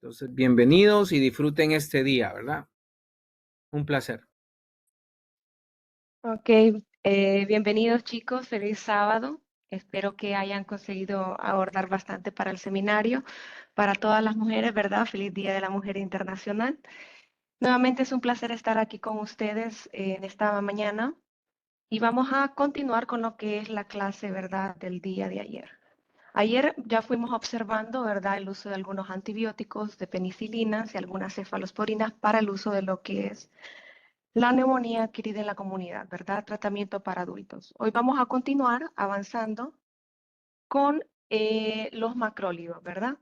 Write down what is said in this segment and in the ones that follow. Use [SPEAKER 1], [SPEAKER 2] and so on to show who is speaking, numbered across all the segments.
[SPEAKER 1] Entonces, bienvenidos y disfruten este día, ¿verdad? Un placer.
[SPEAKER 2] Ok, bienvenidos chicos, feliz sábado. Espero que hayan conseguido abordar bastante para el seminario. Para todas las mujeres, ¿verdad? Feliz Día de la Mujer Internacional. Nuevamente es un placer estar aquí con ustedes en esta mañana y vamos a continuar con lo que es la clase, ¿verdad? Del día de ayer. Ayer ya fuimos observando, ¿verdad? El uso de algunos antibióticos, de penicilinas y algunas cefalosporinas para el uso de lo que es la neumonía adquirida en la comunidad, ¿verdad? Tratamiento para adultos. Hoy vamos a continuar avanzando con los macrólidos, ¿verdad?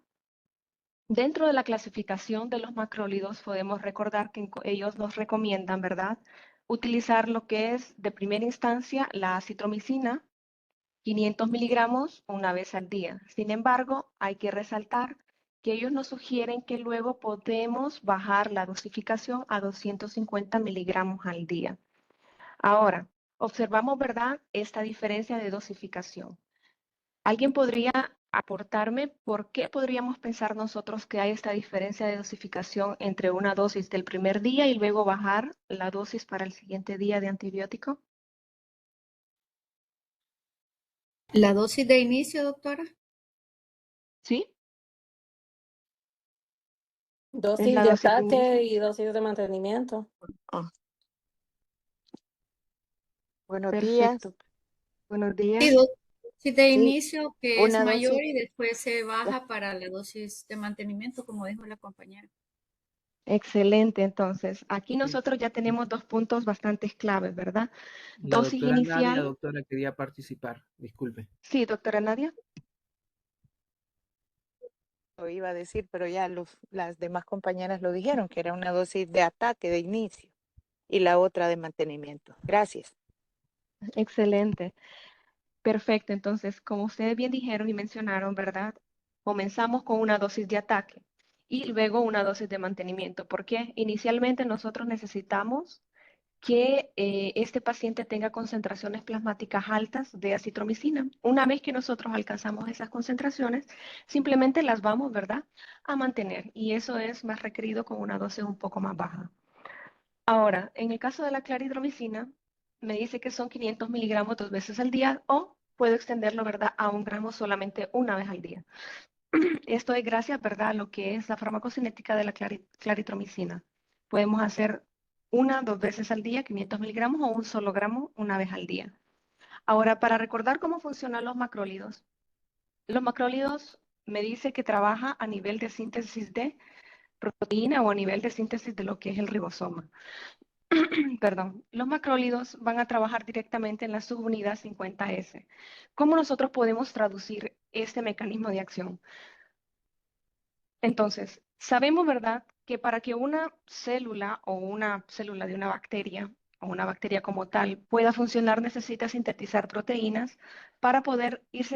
[SPEAKER 2] Dentro de la clasificación de los macrólidos podemos recordar que ellos nos recomiendan, ¿verdad? Utilizar lo que es de primera instancia la acitromicina, 500 miligramos una vez al día. Sin embargo, hay que resaltar que ellos nos sugieren que luego podemos bajar la dosificación a 250 miligramos al día. Ahora, observamos, ¿verdad?, esta diferencia de dosificación. ¿Alguien podría aportarme por qué podríamos pensar nosotros que hay esta diferencia de dosificación entre una dosis del primer día y luego bajar la dosis para el siguiente día de antibiótico?
[SPEAKER 3] ¿La dosis de inicio, doctora?
[SPEAKER 2] ¿Sí? Es
[SPEAKER 4] Dosis
[SPEAKER 2] la
[SPEAKER 4] de
[SPEAKER 2] dosis de inicio.
[SPEAKER 4] ataque y dosis de mantenimiento.
[SPEAKER 2] Oh,
[SPEAKER 5] Buenos días.
[SPEAKER 2] perfecto. Buenos días.
[SPEAKER 3] Sí, dosis de
[SPEAKER 5] Sí,
[SPEAKER 3] inicio que es
[SPEAKER 5] una
[SPEAKER 3] mayor
[SPEAKER 5] dosis.
[SPEAKER 3] y después se baja para la dosis de mantenimiento, como dijo la compañera.
[SPEAKER 2] Excelente. Entonces, aquí nosotros ya tenemos dos puntos bastante claves, ¿verdad?
[SPEAKER 1] La
[SPEAKER 2] Dosis
[SPEAKER 1] doctora Nadia,
[SPEAKER 2] inicial.
[SPEAKER 1] doctora, quería participar. Disculpe.
[SPEAKER 2] Sí, doctora Nadia.
[SPEAKER 5] Lo iba a decir, pero ya las demás compañeras lo dijeron, que era una dosis de ataque de inicio y la otra de mantenimiento. Gracias.
[SPEAKER 2] Excelente. Perfecto. Entonces, como ustedes bien dijeron y mencionaron, ¿verdad? Comenzamos con una dosis de ataque y luego una dosis de mantenimiento. Porque inicialmente nosotros necesitamos que este paciente tenga concentraciones plasmáticas altas de acitromicina. Una vez que nosotros alcanzamos esas concentraciones, simplemente las vamos, ¿verdad?, a mantener. Y eso es más requerido con una dosis un poco más baja. Ahora, en el caso de la claridromicina, me dice que son 500 miligramos 2 veces al día o puedo extenderlo, ¿verdad?, a 1 gramo solamente una vez al día. Esto es gracias, ¿verdad?, a lo que es la farmacocinética de la claritromicina. Podemos hacer 2 veces al día, 500 miligramos o 1 solo gramo una vez al día. Ahora, para recordar cómo funcionan los macrólidos me dice que trabaja a nivel de síntesis de proteína o a nivel de síntesis de lo que es el ribosoma. Perdón, los macrólidos van a trabajar directamente en la subunidad 50S. ¿Cómo nosotros podemos traducir este mecanismo de acción? Entonces, sabemos, ¿verdad?, que para que una célula o una célula de una bacteria o una bacteria como tal pueda funcionar necesita sintetizar proteínas para poder ir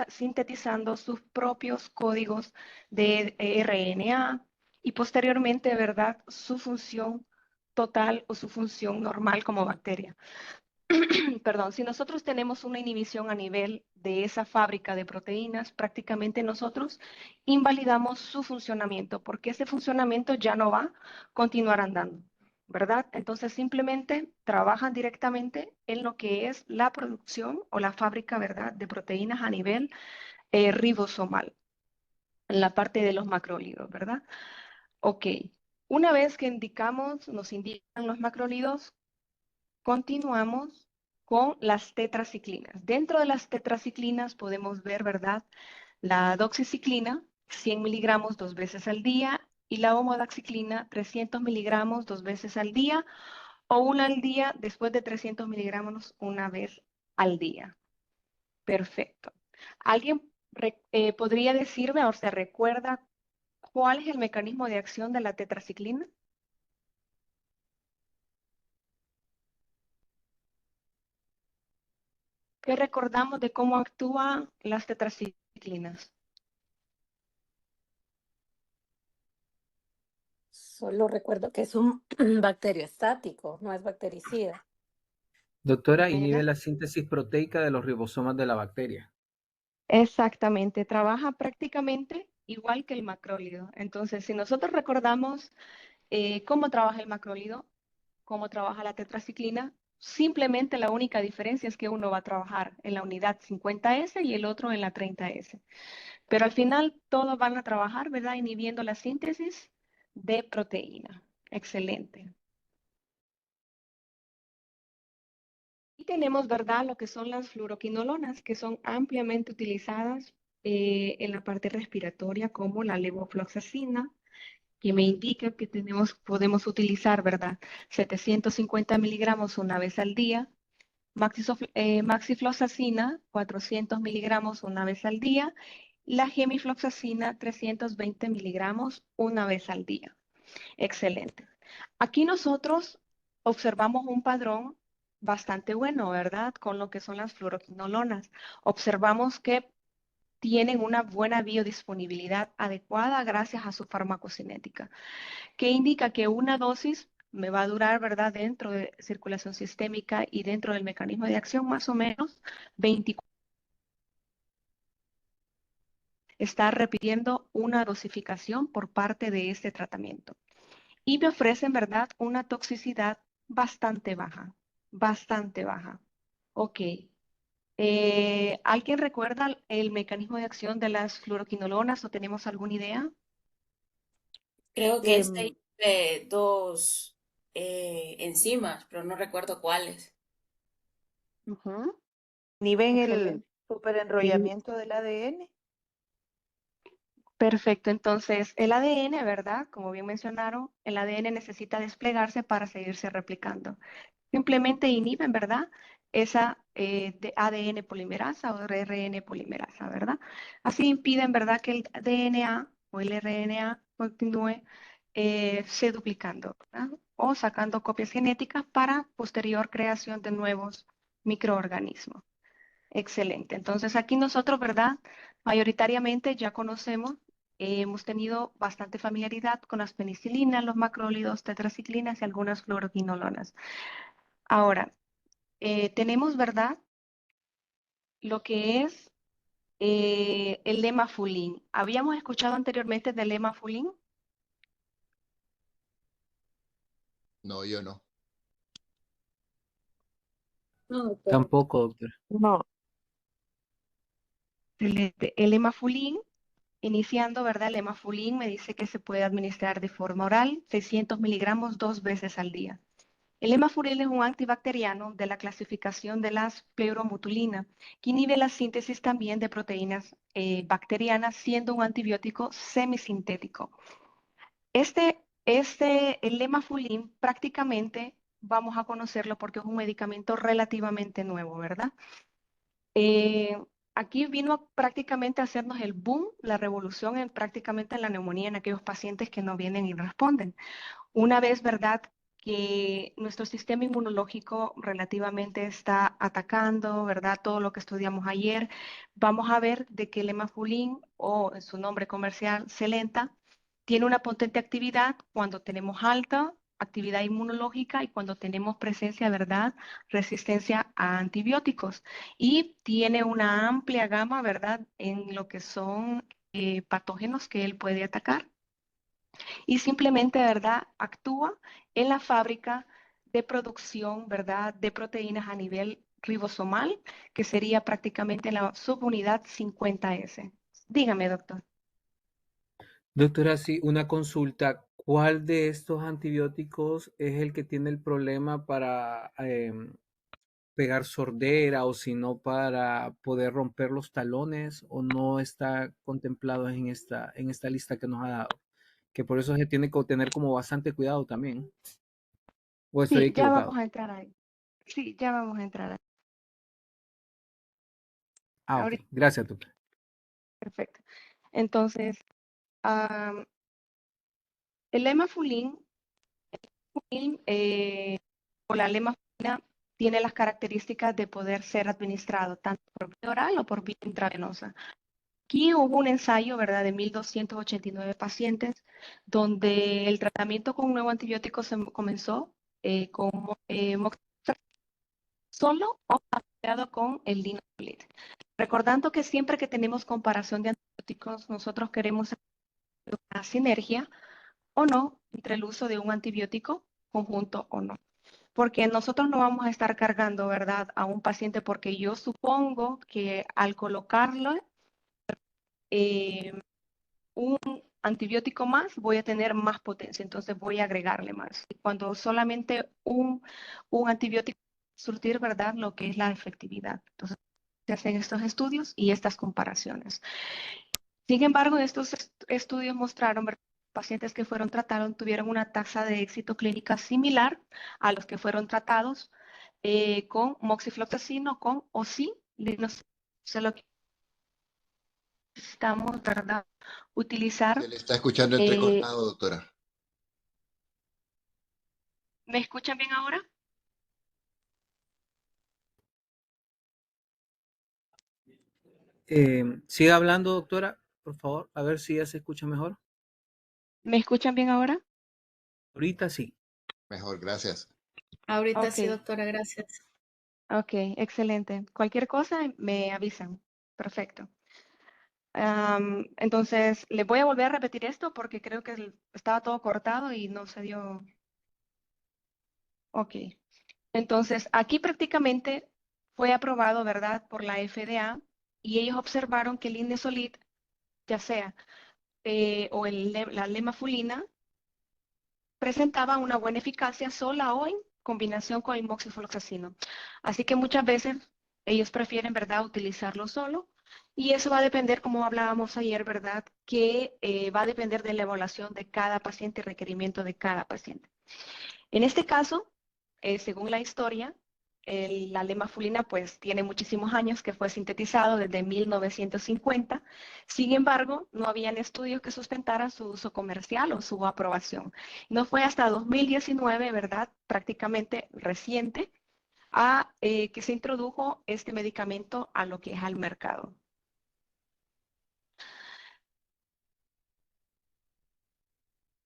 [SPEAKER 2] sintetizando sus propios códigos de RNA y posteriormente, ¿verdad?, su función total o su función normal como bacteria. Perdón, si nosotros tenemos una inhibición a nivel de esa fábrica de proteínas, prácticamente nosotros invalidamos su funcionamiento, porque ese funcionamiento ya no va a continuar andando, ¿verdad? Entonces simplemente trabajan directamente en lo que es la producción o la fábrica, ¿verdad?, de proteínas a nivel ribosomal, en la parte de los macrólidos, ¿verdad? Ok, una vez que nos indican los macrólidos, continuamos con las tetraciclinas. Dentro de las tetraciclinas podemos ver, ¿verdad?, la doxiciclina, 100 miligramos 2 veces al día, y la homodaxiclina, 300 miligramos 2 veces al día, o una al día después de 300 miligramos una vez al día. Perfecto. ¿Alguien podría decirme o se recuerda cuál es el mecanismo de acción de la tetraciclina? ¿Qué recordamos de cómo actúan las tetraciclinas?
[SPEAKER 4] Solo recuerdo que es un bacterioestático, no es bactericida.
[SPEAKER 1] Doctora, inhibe
[SPEAKER 2] Mira.
[SPEAKER 1] la síntesis proteica de los ribosomas de la bacteria.
[SPEAKER 2] Exactamente, trabaja prácticamente igual que el macrólido. Entonces, si nosotros recordamos cómo trabaja el macrólido, cómo trabaja la tetraciclina, simplemente la única diferencia es que uno va a trabajar en la unidad 50S y el otro en la 30S. Pero al final todos van a trabajar, ¿verdad? Inhibiendo la síntesis de proteína. Excelente. Y tenemos, ¿verdad?, lo que son las fluoroquinolonas, que son ampliamente utilizadas en la parte respiratoria, como la levofloxacina, que me indica que podemos utilizar, ¿verdad?, 750 miligramos una vez al día. Maxifloxacina, 400 miligramos una vez al día. La gemifloxacina, 320 miligramos una vez al día. Excelente. Aquí nosotros observamos un padrón bastante bueno, ¿verdad? Con lo que son las fluoroquinolonas. Observamos que tienen una buena biodisponibilidad adecuada gracias a su farmacocinética, que indica que una dosis me va a durar, ¿verdad?, dentro de circulación sistémica y dentro del mecanismo de acción más o menos 24. Está repitiendo una dosificación por parte de este tratamiento. Y me ofrecen, ¿verdad?, una toxicidad bastante baja, bastante baja. Ok. ¿Alguien recuerda el mecanismo de acción de las fluoroquinolonas o tenemos alguna idea?
[SPEAKER 6] Creo que este
[SPEAKER 5] Em,
[SPEAKER 6] inhibe dos enzimas, pero no recuerdo cuáles.
[SPEAKER 2] Ujú.
[SPEAKER 5] Inhiben el
[SPEAKER 2] Excelente.
[SPEAKER 5] superenrollamiento del ADN.
[SPEAKER 2] Perfecto, entonces el ADN, ¿verdad? Como bien mencionaron, el ADN necesita desplegarse para seguirse replicando. Simplemente inhiben, ¿verdad? Esa de ADN polimerasa o RNA polimerasa, ¿verdad? Así impiden, ¿verdad?, que el DNA o el RNA continúe se duplicando, ¿verdad?, o sacando copias genéticas para posterior creación de nuevos microorganismos. Excelente. Entonces aquí nosotros, ¿verdad? Mayoritariamente ya conocemos, hemos tenido bastante familiaridad con las penicilinas, los macrólidos, tetraciclinas y algunas fluoroquinolonas. Ahora, tenemos, ¿verdad?, lo que es el lemafulín. ¿Habíamos escuchado anteriormente del lemafulín?
[SPEAKER 7] No, yo no.
[SPEAKER 3] No, doctora.
[SPEAKER 1] Tampoco, doctor.
[SPEAKER 5] No,
[SPEAKER 2] Excelente. El lemafulín, iniciando, ¿verdad? El lemafulín me dice que se puede administrar de forma oral, 600 miligramos 2 veces al día. El lemafuril es un antibacteriano de la clasificación de las pleuromutulinas, que inhibe la síntesis también de proteínas bacterianas, siendo un antibiótico semisintético. El lemafulin prácticamente vamos a conocerlo porque es un medicamento relativamente nuevo, ¿verdad? Eh, Aquí vino prácticamente a hacernos el boom, la revolución prácticamente en la neumonía en aquellos pacientes que no vienen y responden. Una vez, ¿verdad?, que nuestro sistema inmunológico relativamente está atacando, ¿verdad?, todo lo que estudiamos ayer, vamos a ver de que el lemafulin, o en su nombre comercial, Celenta, tiene una potente actividad cuando tenemos alta actividad inmunológica y cuando tenemos presencia, ¿verdad?, resistencia a antibióticos. Y tiene una amplia gama, ¿verdad?, en lo que son patógenos que él puede atacar y simplemente, ¿verdad?, actúa en la fábrica de producción, ¿verdad?, de proteínas a nivel ribosomal, que sería prácticamente la subunidad 50S. Dígame, doctor.
[SPEAKER 1] Doctora, sí, una consulta. ¿Cuál de estos antibióticos es el que tiene el problema para pegar sordera o si no para poder romper los talones o no está contemplado en esta lista que nos ha dado? Que por eso se tiene que tener como bastante cuidado también. ¿O estoy
[SPEAKER 2] Sí, ya vamos
[SPEAKER 1] equivocado?
[SPEAKER 2] a entrar ahí. Sí, ya vamos a entrar ahí.
[SPEAKER 1] Ah, ok.
[SPEAKER 2] Ahorita,
[SPEAKER 1] Gracias, doctor.
[SPEAKER 2] perfecto. Entonces, el lemafulin o la lemafulina tiene las características de poder ser administrado tanto por vía oral o por vía intravenosa. Aquí hubo un ensayo, ¿verdad?, de 1.289 pacientes, donde el tratamiento con un nuevo antibiótico se comenzó con moxifloxacin solo o asociado con el linezolid. Recordando que siempre que tenemos comparación de antibióticos antibióticos, nosotros queremos una sinergia o no entre el uso de un antibiótico conjunto o no. Porque nosotros no vamos a estar cargando, ¿verdad?, a un paciente porque yo supongo que al colocarlo un antibiótico más, voy a tener más potencia, entonces voy a agregarle más. Y cuando solamente un antibiótico surtir, ¿verdad?, lo que es la efectividad. Entonces, se hacen estos estudios y estas comparaciones. Sin embargo, estos estudios mostraron, ¿verdad?, pacientes que fueron tratados tuvieron una tasa de éxito clínica similar a los que fueron tratados con moxifloxacino, con o sin linosol. Lo que necesitamos, ¿verdad?,
[SPEAKER 7] Se
[SPEAKER 2] utilizar.
[SPEAKER 7] le está escuchando
[SPEAKER 2] eh,
[SPEAKER 7] entrecortado, doctora.
[SPEAKER 2] ¿Me escuchan bien ahora?
[SPEAKER 1] Siga hablando, doctora, por favor, a ver si ya se escucha mejor.
[SPEAKER 2] ¿Me escuchan bien ahora?
[SPEAKER 1] Ahorita sí.
[SPEAKER 7] Mejor, gracias.
[SPEAKER 3] Ahorita
[SPEAKER 2] Ok,
[SPEAKER 3] sí, doctora, gracias.
[SPEAKER 2] ok, excelente. Cualquier cosa me avisan. Perfecto. Entonces, les voy a volver a repetir esto porque creo que estaba todo cortado y no se dio. Ok. Entonces, aquí prácticamente fue aprobado, ¿verdad?, por la FDA y ellos observaron que el Indesolid, ya sea la lemafulina, presentaba una buena eficacia sola o en combinación con el moxifloxacino. Así que muchas veces ellos prefieren, ¿verdad?, utilizarlo solo. Y eso va a depender, como hablábamos ayer, ¿verdad?, que va a depender de la evaluación de cada paciente y requerimiento de cada paciente. En este caso, según la historia, la lemafulina pues tiene muchísimos años que fue sintetizado desde 1950. Sin embargo, no habían estudios que sustentaran su uso comercial o su aprobación. No fue hasta 2019, ¿verdad?, prácticamente reciente, que se introdujo este medicamento a lo que es al mercado.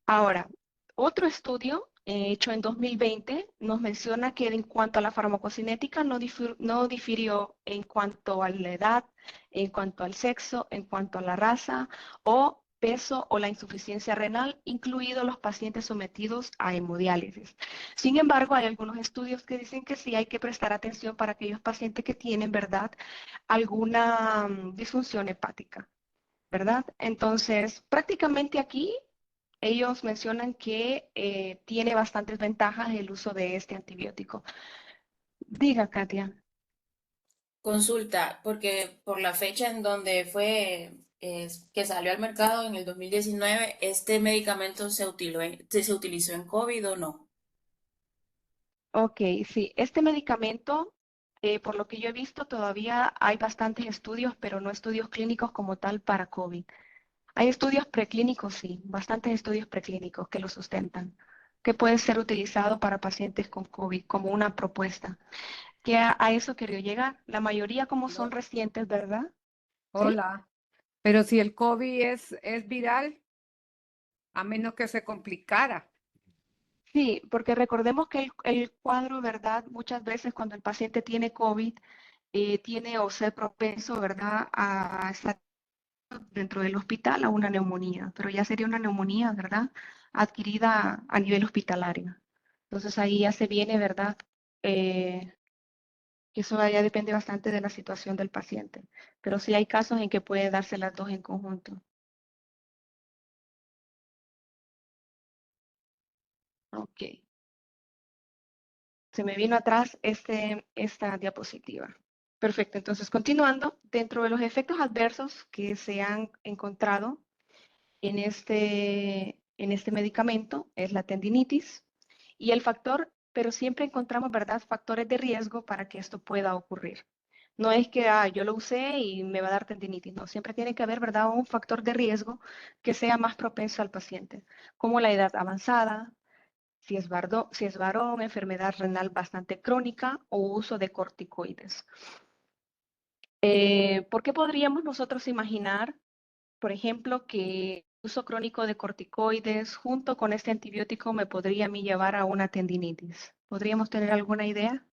[SPEAKER 2] Ahora, otro estudio hecho en 2020 nos menciona que en cuanto a la farmacocinética no difirió en cuanto a la edad, en cuanto al sexo, en cuanto a la raza o peso o la insuficiencia renal, incluidos los pacientes sometidos a hemodiálisis. Sin embargo, hay algunos estudios que dicen que sí hay que prestar atención para aquellos pacientes que tienen, ¿verdad?, alguna disfunción hepática, ¿verdad? Entonces, prácticamente aquí ellos mencionan que tiene bastantes ventajas el uso de este antibiótico. Diga, Katia.
[SPEAKER 6] Consulta, porque por la fecha en donde fue que salió al mercado en el 2019, ¿este medicamento se utilizó en COVID o no?
[SPEAKER 2] Ok, sí, este medicamento, por lo que yo he visto, todavía hay bastantes estudios, pero no estudios clínicos como tal para COVID. Hay estudios preclínicos, sí, bastantes estudios preclínicos que lo sustentan, que puede ser utilizado para pacientes con COVID como una propuesta. Que a eso quería llegar. La mayoría como son recientes, ¿verdad? ¿Sí?
[SPEAKER 8] Hola, pero si el COVID es viral, a menos que se complicara.
[SPEAKER 2] Sí, porque recordemos que el cuadro, ¿verdad? Muchas veces cuando el paciente tiene COVID, tiene o ser propenso, ¿verdad?, a estar dentro del hospital a una neumonía, pero ya sería una neumonía, ¿verdad?, adquirida a nivel hospitalario. Entonces ahí ya se viene, ¿verdad? Eh, que eso ya depende bastante de la situación del paciente, pero sí hay casos en que puede darse las dos en conjunto. Ok. Se me vino atrás esta diapositiva. Perfecto, entonces continuando, dentro de los efectos adversos que se han encontrado en este medicamento es la tendinitis y el factor, pero siempre encontramos, ¿verdad?, factores de riesgo para que esto pueda ocurrir. No es que yo lo usé y me va a dar tendinitis, no, siempre tiene que haber, ¿verdad?, un factor de riesgo que sea más propenso al paciente, como la edad avanzada, si es varón, enfermedad renal bastante crónica o uso de corticoides. ¿Por qué podríamos nosotros imaginar, por ejemplo, que el uso crónico de corticoides junto con este antibiótico me podría a mí llevar a una tendinitis? ¿Podríamos tener alguna idea?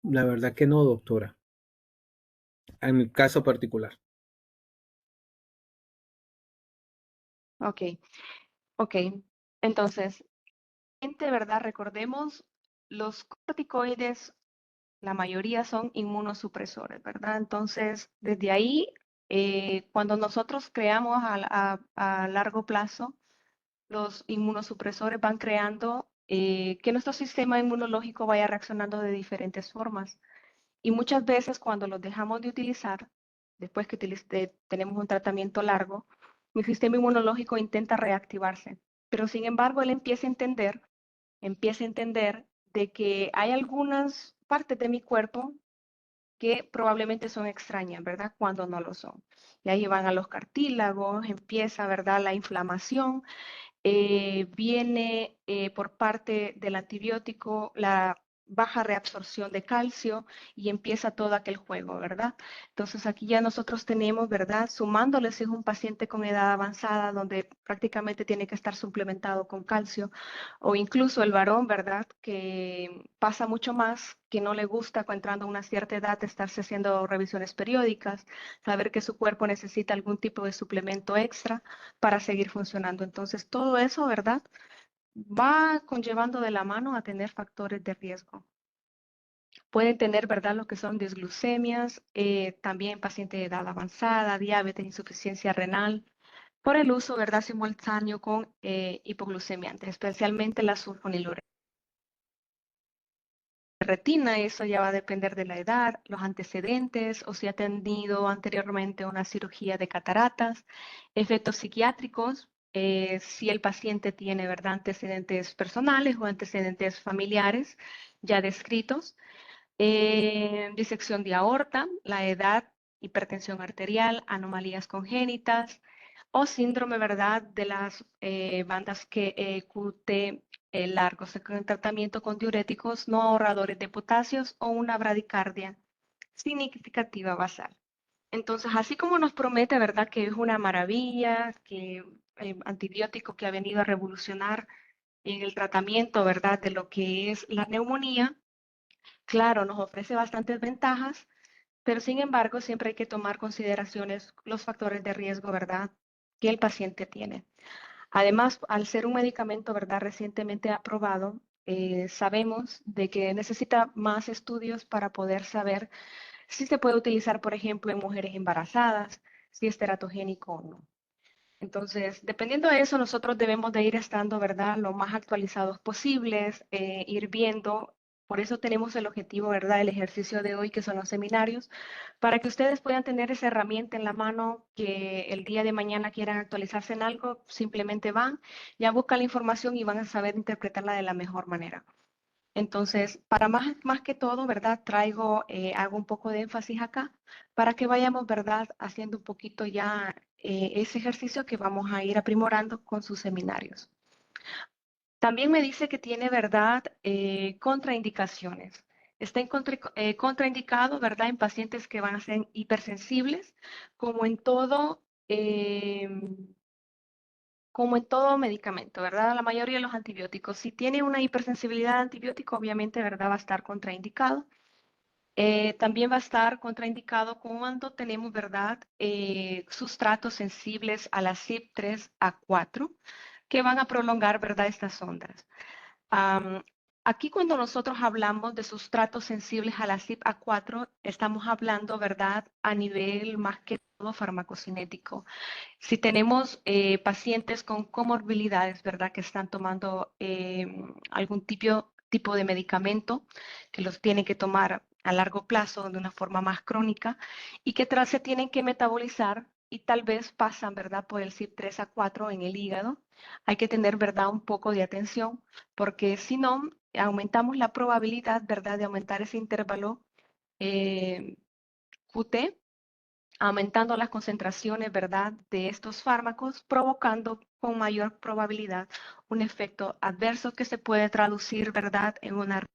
[SPEAKER 1] La verdad que no, doctora, en mi caso particular.
[SPEAKER 2] Ok, ok. Entonces, ¿verdad? Recordemos, los corticoides, la mayoría son inmunosupresores, ¿verdad? Entonces, desde ahí, cuando nosotros creamos a largo plazo, los inmunosupresores van creando que nuestro sistema inmunológico vaya reaccionando de diferentes formas. Y muchas veces cuando los dejamos de utilizar, después que tenemos un tratamiento largo, mi sistema inmunológico intenta reactivarse. Pero sin embargo, él empieza a entender de que hay algunas partes de mi cuerpo que probablemente son extrañas, ¿verdad? Cuando no lo son. Y ahí van a los cartílagos, empieza, ¿verdad? La inflamación, viene por parte del antibiótico la baja reabsorción de calcio y empieza todo aquel juego, ¿verdad? Entonces aquí ya nosotros tenemos, ¿verdad? Sumándole si es un paciente con edad avanzada donde prácticamente tiene que estar suplementado con calcio o incluso el varón, ¿verdad? Que pasa mucho más, que no le gusta entrando a una cierta edad estarse haciendo revisiones periódicas, saber que su cuerpo necesita algún tipo de suplemento extra para seguir funcionando. Entonces, todo eso, ¿verdad? Va conllevando de la mano a tener factores de riesgo. Pueden tener, ¿verdad? Lo que son disglucemias, también pacientes de edad avanzada, diabetes, insuficiencia renal, por el uso, ¿verdad? Simultáneo con hipoglucemiantes, especialmente la sulfonilurea. Retina, eso ya va a depender de la edad, los antecedentes o si ha tenido anteriormente una cirugía de cataratas, efectos psiquiátricos, si el paciente tiene, ¿verdad? Antecedentes personales o antecedentes familiares ya descritos, disección de aorta, la edad, hipertensión arterial, anomalías congénitas o síndrome, ¿verdad? De las bandas que QT largos, con tratamiento con diuréticos no ahorradores de potasios o una bradicardia significativa basal. Entonces, así como nos promete, ¿verdad? Que es una maravilla, que el antibiótico que ha venido a revolucionar en el tratamiento, ¿verdad? De lo que es la neumonía, claro, nos ofrece bastantes ventajas, pero sin embargo, siempre hay que tomar consideraciones los factores de riesgo, ¿verdad? Que el paciente tiene. Además, al ser un medicamento, ¿verdad? Recientemente aprobado, sabemos de que necesita más estudios para poder saber si se puede utilizar, por ejemplo, en mujeres embarazadas, si es teratogénico o no. Entonces, dependiendo de eso, nosotros debemos de ir estando, ¿verdad?, lo más actualizados posibles, ir viendo. Por eso tenemos el objetivo, ¿verdad?, el ejercicio de hoy, que son los seminarios, para que ustedes puedan tener esa herramienta en la mano, que el día de mañana quieran actualizarse en algo, simplemente van, ya buscan la información y van a saber interpretarla de la mejor manera. Entonces, para más que todo, ¿verdad? Hago un poco de énfasis acá para que vayamos, ¿verdad? Haciendo un poquito ya ese ejercicio que vamos a ir aprimorando con sus seminarios. También me dice que tiene, ¿verdad? Contraindicaciones. Está contraindicado, ¿verdad? En pacientes que van a ser hipersensibles, como en todo, como en todo medicamento, ¿verdad? La mayoría de los antibióticos. Si tiene una hipersensibilidad a antibiótico, obviamente, ¿verdad? Va a estar contraindicado. También va a estar contraindicado cuando tenemos, ¿verdad? Sustratos sensibles a la CYP3A4 que van a prolongar, ¿verdad? Estas ondas. Aquí cuando nosotros hablamos de sustratos sensibles a la CYP A4, estamos hablando, ¿verdad? A nivel más que todo farmacocinético. Si tenemos pacientes con comorbilidades, ¿verdad? Que están tomando algún tipo de medicamento, que los tienen que tomar a largo plazo de una forma más crónica y que se tienen que metabolizar y tal vez pasan, ¿verdad? Por el CYP3A4 en el hígado. Hay que tener, ¿verdad? Un poco de atención porque si no, aumentamos la probabilidad, ¿verdad? De aumentar ese intervalo QT, aumentando las concentraciones, ¿verdad?, de estos fármacos, provocando con mayor probabilidad un efecto adverso que se puede traducir, ¿verdad?, en una...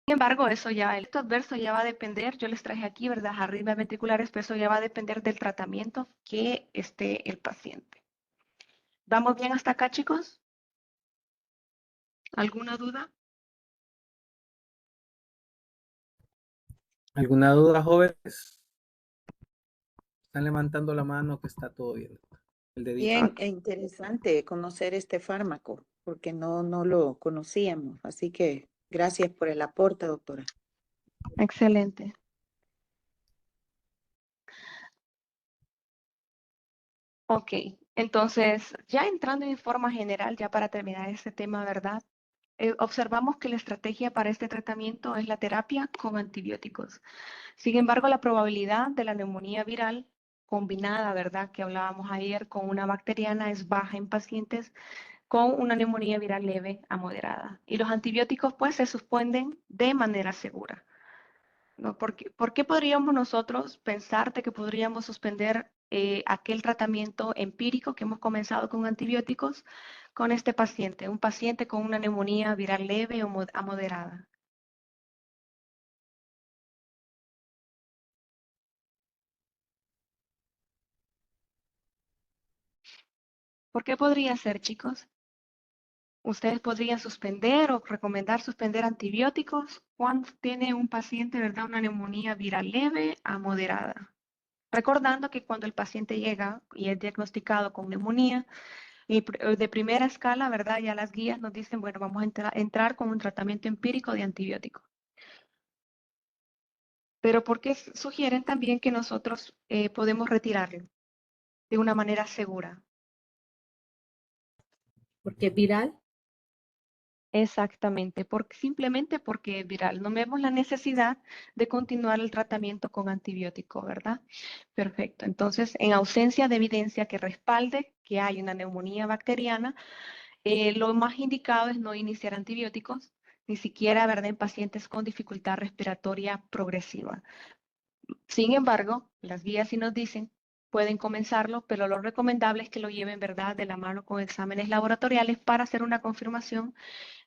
[SPEAKER 2] Sin embargo, el efecto adverso ya va a depender, yo les traje aquí, ¿verdad?, arritmias ventriculares, pero eso ya va a depender del tratamiento que esté el paciente. ¿Vamos bien hasta acá, chicos? ¿Alguna duda?
[SPEAKER 1] ¿Alguna duda, jóvenes? Están levantando la mano que está todo bien. El dedito.
[SPEAKER 5] Bien,
[SPEAKER 2] Ok,
[SPEAKER 5] e interesante conocer este fármaco, porque no lo conocíamos. Así que gracias por el aporte, doctora.
[SPEAKER 2] excelente. Ok, entonces ya entrando en forma general, ya para terminar este tema, ¿verdad? Observamos que la estrategia para este tratamiento es la terapia con antibióticos. Sin embargo, la probabilidad de la neumonía viral combinada, ¿verdad? Que hablábamos ayer con una bacteriana es baja en pacientes con una neumonía viral leve a moderada. Y los antibióticos pues se suspenden de manera segura, ¿no? ¿Por qué podríamos nosotros pensar de que podríamos suspender aquel tratamiento empírico que hemos comenzado con antibióticos con este paciente, un paciente con una neumonía viral leve o a moderada? ¿Por qué podría ser, chicos? Ustedes podrían suspender o recomendar suspender antibióticos cuando tiene un paciente, ¿verdad? Una neumonía viral leve a moderada. Recordando que cuando el paciente llega y es diagnosticado con neumonía, de primera escala, ¿verdad? Ya las guías nos dicen, bueno, vamos a entrar con un tratamiento empírico de antibiótico. Pero ¿por qué sugieren también que nosotros podemos retirarlo de una manera segura?
[SPEAKER 3] Porque es viral.
[SPEAKER 2] Exactamente, simplemente porque es viral. No vemos la necesidad de continuar el tratamiento con antibiótico, ¿verdad? Perfecto. Entonces, en ausencia de evidencia que respalde que hay una neumonía bacteriana, lo más indicado es no iniciar antibióticos, ni siquiera, ¿verdad?, en pacientes con dificultad respiratoria progresiva. Sin embargo, las guías sí nos dicen, pueden comenzarlo, pero lo recomendable es que lo lleven, ¿verdad?, de la mano con exámenes laboratoriales para hacer una confirmación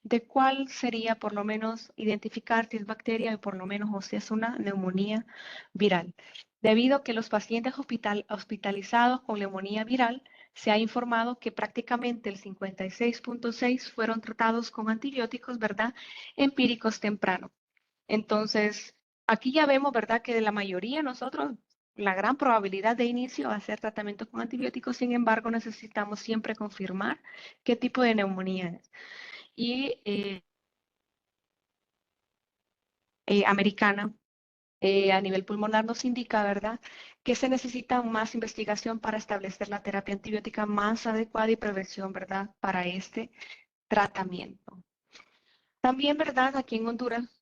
[SPEAKER 2] de cuál sería por lo menos identificar si es bacteria y por lo menos o si es una neumonía viral. Debido a que los pacientes hospitalizados con neumonía viral se ha informado que prácticamente el 56.6 fueron tratados con antibióticos, ¿verdad? Empíricos temprano. Entonces, aquí ya vemos, ¿verdad?, que de la mayoría nosotros, la gran probabilidad de inicio va a ser tratamiento con antibióticos. Sin embargo, necesitamos siempre confirmar qué tipo de neumonía es. Y americana a nivel pulmonar nos indica, ¿verdad?, que se necesita más investigación para establecer la terapia antibiótica más adecuada y prevención, ¿verdad?, para este tratamiento. También, ¿verdad?, aquí en Honduras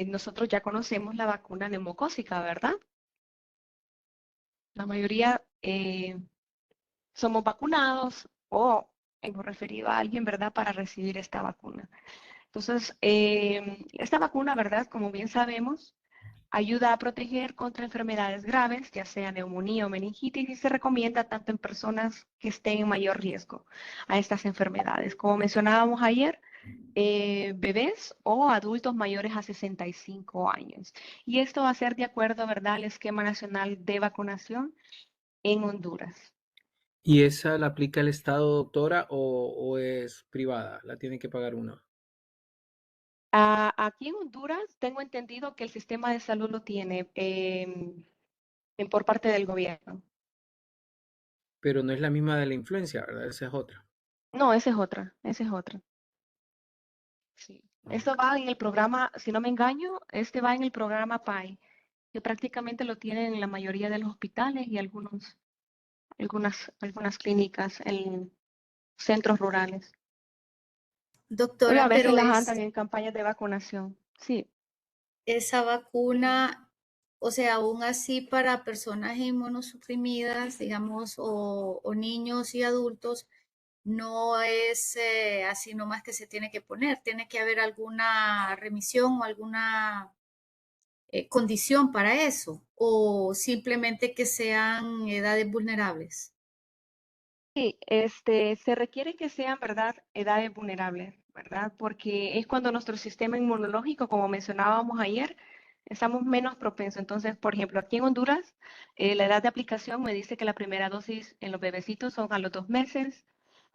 [SPEAKER 2] nosotros ya conocemos la vacuna neumocócica, ¿verdad? La mayoría somos vacunados o hemos referido a alguien, ¿verdad?, para recibir esta vacuna. Entonces, esta vacuna, ¿verdad?, como bien sabemos, ayuda a proteger contra enfermedades graves, ya sea neumonía o meningitis, y se recomienda tanto en personas que estén en mayor riesgo a estas enfermedades. Como mencionábamos ayer, bebés o adultos mayores a 65 años. Y esto va a ser de acuerdo, ¿verdad?, al esquema nacional de vacunación en Honduras.
[SPEAKER 1] ¿Y esa la aplica el Estado, doctora, o es privada? ¿La tiene que pagar uno?
[SPEAKER 2] Aquí en Honduras tengo entendido que el sistema de salud lo tiene por parte del gobierno.
[SPEAKER 1] Pero no es la misma de la influencia, ¿verdad? Esa es otra.
[SPEAKER 2] No, esa es otra, esa es otra. Sí. Esto va en el programa, si no me engaño, este va en el programa PAI, que prácticamente lo tienen en la mayoría de los hospitales y algunas clínicas en centros rurales. Oye, a
[SPEAKER 3] Doctora,
[SPEAKER 2] veces
[SPEAKER 3] pero
[SPEAKER 2] las dan también campañas de vacunación. Sí.
[SPEAKER 3] esa vacuna, o sea, aún así para personas inmunosuprimidas, digamos, o niños y adultos, no es así nomás que se tiene que poner, tiene que haber alguna remisión o alguna condición para eso, o simplemente que sean edades vulnerables.
[SPEAKER 2] Sí, se requiere que sean, ¿verdad?, edades vulnerables, ¿verdad? Porque es cuando nuestro sistema inmunológico, como mencionábamos ayer, estamos menos propensos. Entonces, por ejemplo, aquí en Honduras, la edad de aplicación me dice que la primera dosis en los bebecitos son a los 2 meses,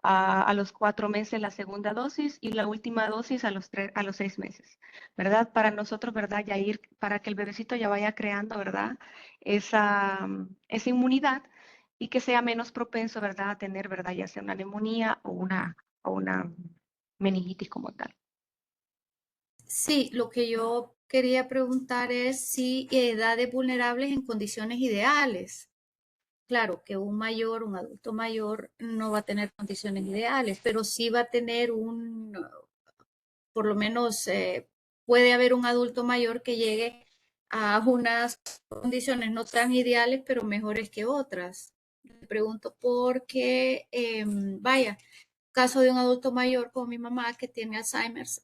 [SPEAKER 2] a los 4 meses la segunda dosis y la última dosis a a los 6 meses, ¿verdad? Para nosotros, ¿verdad? Ya ir, para que el bebecito ya vaya creando, ¿verdad? Esa inmunidad y que sea menos propenso, ¿verdad? A tener, ¿verdad? Ya sea una neumonía o una meningitis como tal.
[SPEAKER 3] Sí, lo que yo quería preguntar es si edades vulnerables en condiciones ideales. Claro que un mayor, un adulto mayor, no va a tener condiciones ideales, pero sí va a tener por lo menos puede haber un adulto mayor que llegue a unas condiciones no tan ideales, pero mejores que otras. Le pregunto porque, vaya, caso de un adulto mayor como mi mamá que tiene Alzheimer's,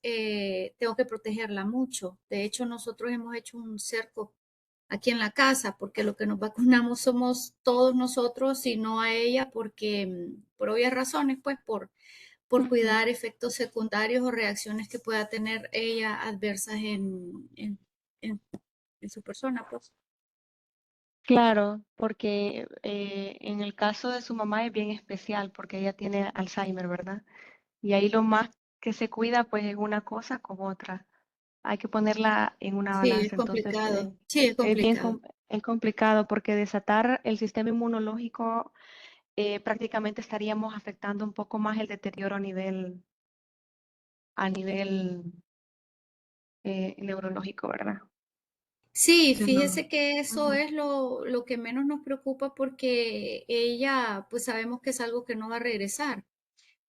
[SPEAKER 3] tengo que protegerla mucho. De hecho, nosotros hemos hecho un cerco aquí en la casa porque lo que nos vacunamos somos todos nosotros y no a ella porque, por obvias razones, pues por cuidar efectos secundarios o reacciones que pueda tener ella adversas en, en su persona, pues.
[SPEAKER 2] Claro, porque en el caso de su mamá es bien especial porque ella tiene Alzheimer, ¿verdad? Y ahí lo más que se cuida pues es una cosa con otra. Hay que ponerla en una
[SPEAKER 3] Sí, es
[SPEAKER 2] balanza. Entonces
[SPEAKER 3] complicado. Sí, es complicado.
[SPEAKER 2] es complicado porque desatar el sistema inmunológico prácticamente estaríamos afectando un poco más el deterioro a nivel neurológico, ¿verdad?
[SPEAKER 3] Sí,
[SPEAKER 2] Entonces, no.
[SPEAKER 3] fíjese que eso
[SPEAKER 2] Ujú.
[SPEAKER 3] es lo que menos nos preocupa porque ella, pues sabemos que es algo que no va a regresar.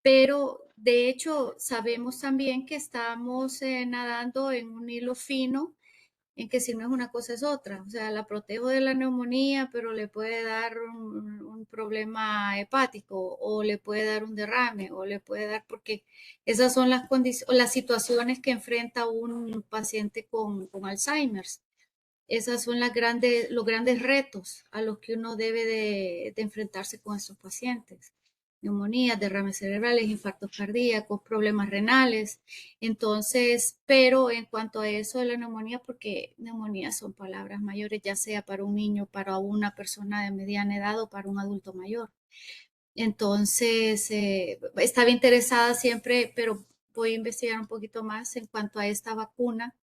[SPEAKER 3] Pero de hecho sabemos también que estamos nadando en un hilo fino en que si no es una cosa es otra. O sea, la protejo de la neumonía, pero le puede dar un problema hepático o le puede dar un derrame o le puede dar, porque esas son las condiciones, las situaciones que enfrenta un paciente con Alzheimer's. Esas son los grandes retos a los que uno debe de enfrentarse con estos pacientes. Neumonías, derrames cerebrales, infartos cardíacos, problemas renales. Entonces, pero en cuanto a eso de la neumonía, porque neumonía son palabras mayores, ya sea para un niño, para una persona de mediana edad o para un adulto mayor. Entonces, estaba interesada siempre, pero voy a investigar un poquito más en cuanto a esta vacuna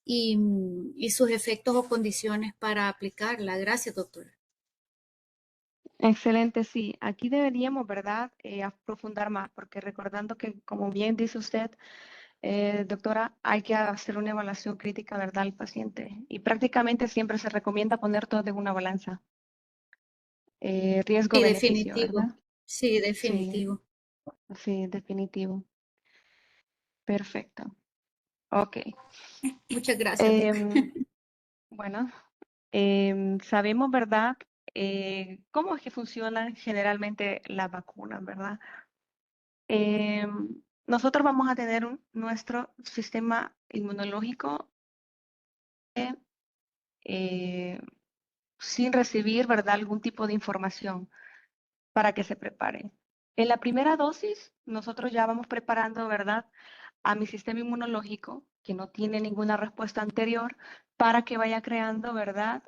[SPEAKER 3] y sus efectos o condiciones para aplicarla. Gracias, doctora.
[SPEAKER 2] Excelente, sí. Aquí deberíamos, ¿verdad?, aprofundar más, porque recordando que, como bien dice usted, doctora, hay que hacer una evaluación crítica, ¿verdad?, al paciente. Y prácticamente siempre se recomienda poner todo en una balanza.
[SPEAKER 3] Sí,
[SPEAKER 2] Riesgo-beneficio,
[SPEAKER 3] definitivo.
[SPEAKER 2] ¿verdad?
[SPEAKER 3] Sí,
[SPEAKER 2] Sí,
[SPEAKER 3] definitivo.
[SPEAKER 2] sí, definitivo. Perfecto. Ok.
[SPEAKER 3] Muchas gracias, doctora.
[SPEAKER 2] Em, bueno, sabemos, ¿verdad?, cómo es que funcionan generalmente las vacunas, ¿verdad? Nosotros vamos a tener nuestro sistema inmunológico eh, sin recibir, ¿verdad?, algún tipo de información para que se prepare. En la primera dosis, nosotros ya vamos preparando, ¿verdad?, a mi sistema inmunológico, que no tiene ninguna respuesta anterior, para que vaya creando, ¿verdad?,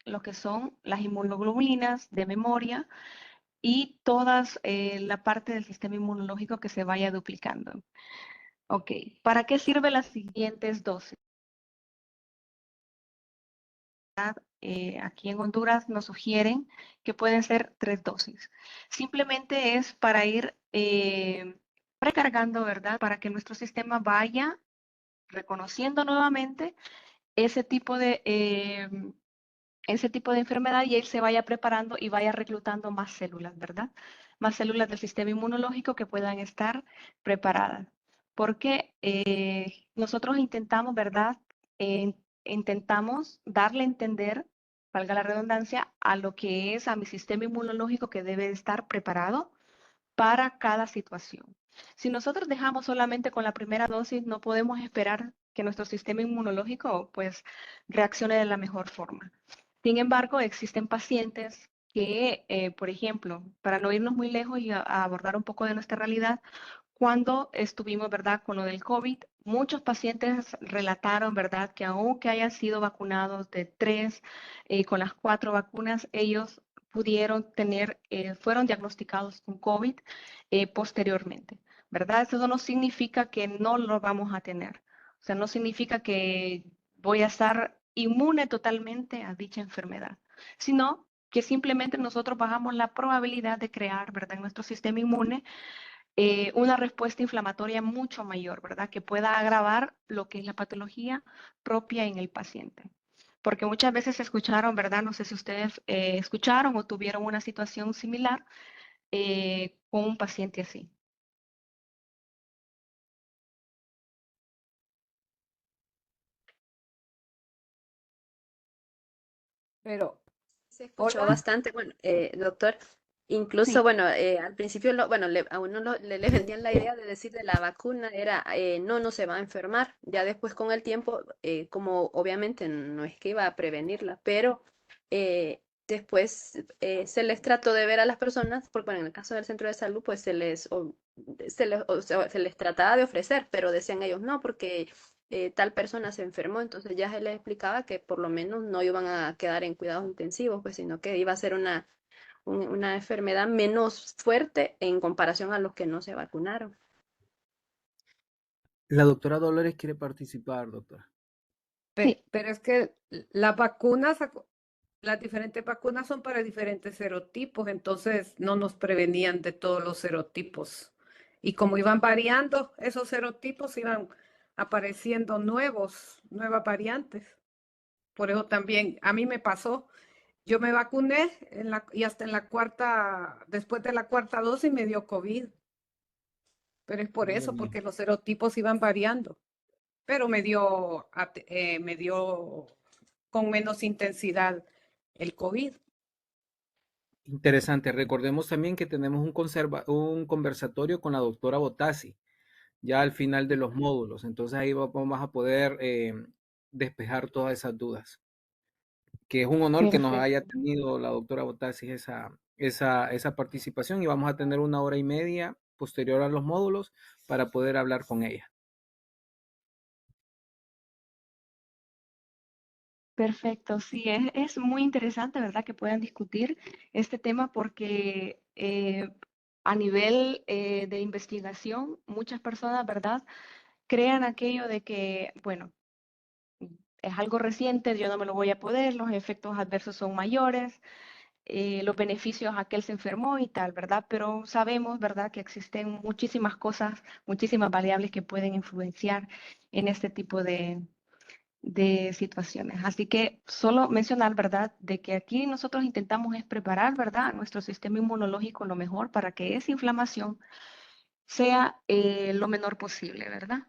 [SPEAKER 2] lo que son las inmunoglobulinas de memoria y todas la parte del sistema inmunológico que se vaya duplicando. Ok, ¿para qué sirven las siguientes dosis? Aquí en Honduras nos sugieren que pueden ser 3 dosis. Simplemente es para ir precargando, ¿verdad? Para que nuestro sistema vaya reconociendo nuevamente ese tipo ese tipo de enfermedad y él se vaya preparando y vaya reclutando más células, ¿verdad? Más células del sistema inmunológico que puedan estar preparadas. Porque nosotros intentamos, ¿verdad? Eh, intentamos darle a entender, valga la redundancia, a lo que es a mi sistema inmunológico que debe estar preparado para cada situación. Si nosotros dejamos solamente con la primera dosis, no podemos esperar que nuestro sistema inmunológico pues reaccione de la mejor forma. Sin embargo, existen pacientes que, por ejemplo, para no irnos muy lejos y a abordar un poco de nuestra realidad, cuando estuvimos, ¿verdad?, con lo del COVID, muchos pacientes relataron, ¿verdad?, que aunque hayan sido vacunados de 3, con las 4 vacunas, ellos fueron diagnosticados con COVID posteriormente, ¿verdad? Eso no significa que no lo vamos a tener. O sea, no significa que voy a estar inmune totalmente a dicha enfermedad, sino que simplemente nosotros bajamos la probabilidad de crear, ¿verdad?, en nuestro sistema inmune una respuesta inflamatoria mucho mayor, ¿verdad?, que pueda agravar lo que es la patología propia en el paciente. Porque muchas veces escucharon, ¿verdad? No sé si ustedes escucharon o tuvieron una situación similar con un paciente así.
[SPEAKER 8] Pero,
[SPEAKER 9] Se escuchó
[SPEAKER 8] hola,
[SPEAKER 9] bastante, bueno, doctor, incluso,
[SPEAKER 2] Sí,
[SPEAKER 9] bueno, al principio, bueno, a uno le vendían la idea de decir de la vacuna, era, no, no se va a enfermar, ya después con el tiempo, como obviamente no es que iba a prevenirla, pero después se les trató de ver a las personas, porque bueno, en el caso del centro de salud, pues se les trataba de ofrecer, pero decían ellos no, porque tal persona se enfermó, entonces ya se les explicaba que por lo menos no iban a quedar en cuidados intensivos, pues, sino que iba a ser una enfermedad menos fuerte en comparación a los que no se vacunaron.
[SPEAKER 1] La doctora Dolores quiere participar, doctora.
[SPEAKER 2] sí,
[SPEAKER 8] pero es que las vacunas, las diferentes vacunas son para diferentes serotipos, entonces no nos prevenían de todos los serotipos. Y como iban variando, esos serotipos iban apareciendo nuevas variantes. Por eso también a mí me pasó. Yo me vacuné y hasta después de la cuarta dosis me dio COVID. Pero es por
[SPEAKER 1] Muy
[SPEAKER 8] eso,
[SPEAKER 1] bien.
[SPEAKER 8] porque los serotipos iban variando. Pero me dio con menos intensidad el COVID.
[SPEAKER 1] Interesante. Recordemos también que tenemos un conversatorio con la doctora Botassi, ya al final de los módulos. Entonces ahí vamos a poder despejar todas esas dudas. Que es un honor que nos haya
[SPEAKER 2] perfecto.
[SPEAKER 1] tenido la doctora Botassi esa participación y vamos a tener 1 hora y media posterior a los módulos para poder hablar con ella.
[SPEAKER 2] Perfecto, sí, es muy interesante, ¿verdad?, que puedan discutir este tema porque a nivel de investigación, muchas personas, ¿verdad?, crean aquello de que, bueno, es algo reciente, yo no me lo voy a poder, los efectos adversos son mayores, los beneficios aquel se enfermó y tal, ¿verdad? Pero sabemos, ¿verdad?, que existen muchísimas cosas, muchísimas variables que pueden influenciar en este tipo de situaciones. Así que solo mencionar, ¿verdad?, de que aquí nosotros intentamos es preparar, ¿verdad?, a nuestro sistema inmunológico lo mejor para que esa inflamación sea lo menor posible, ¿verdad?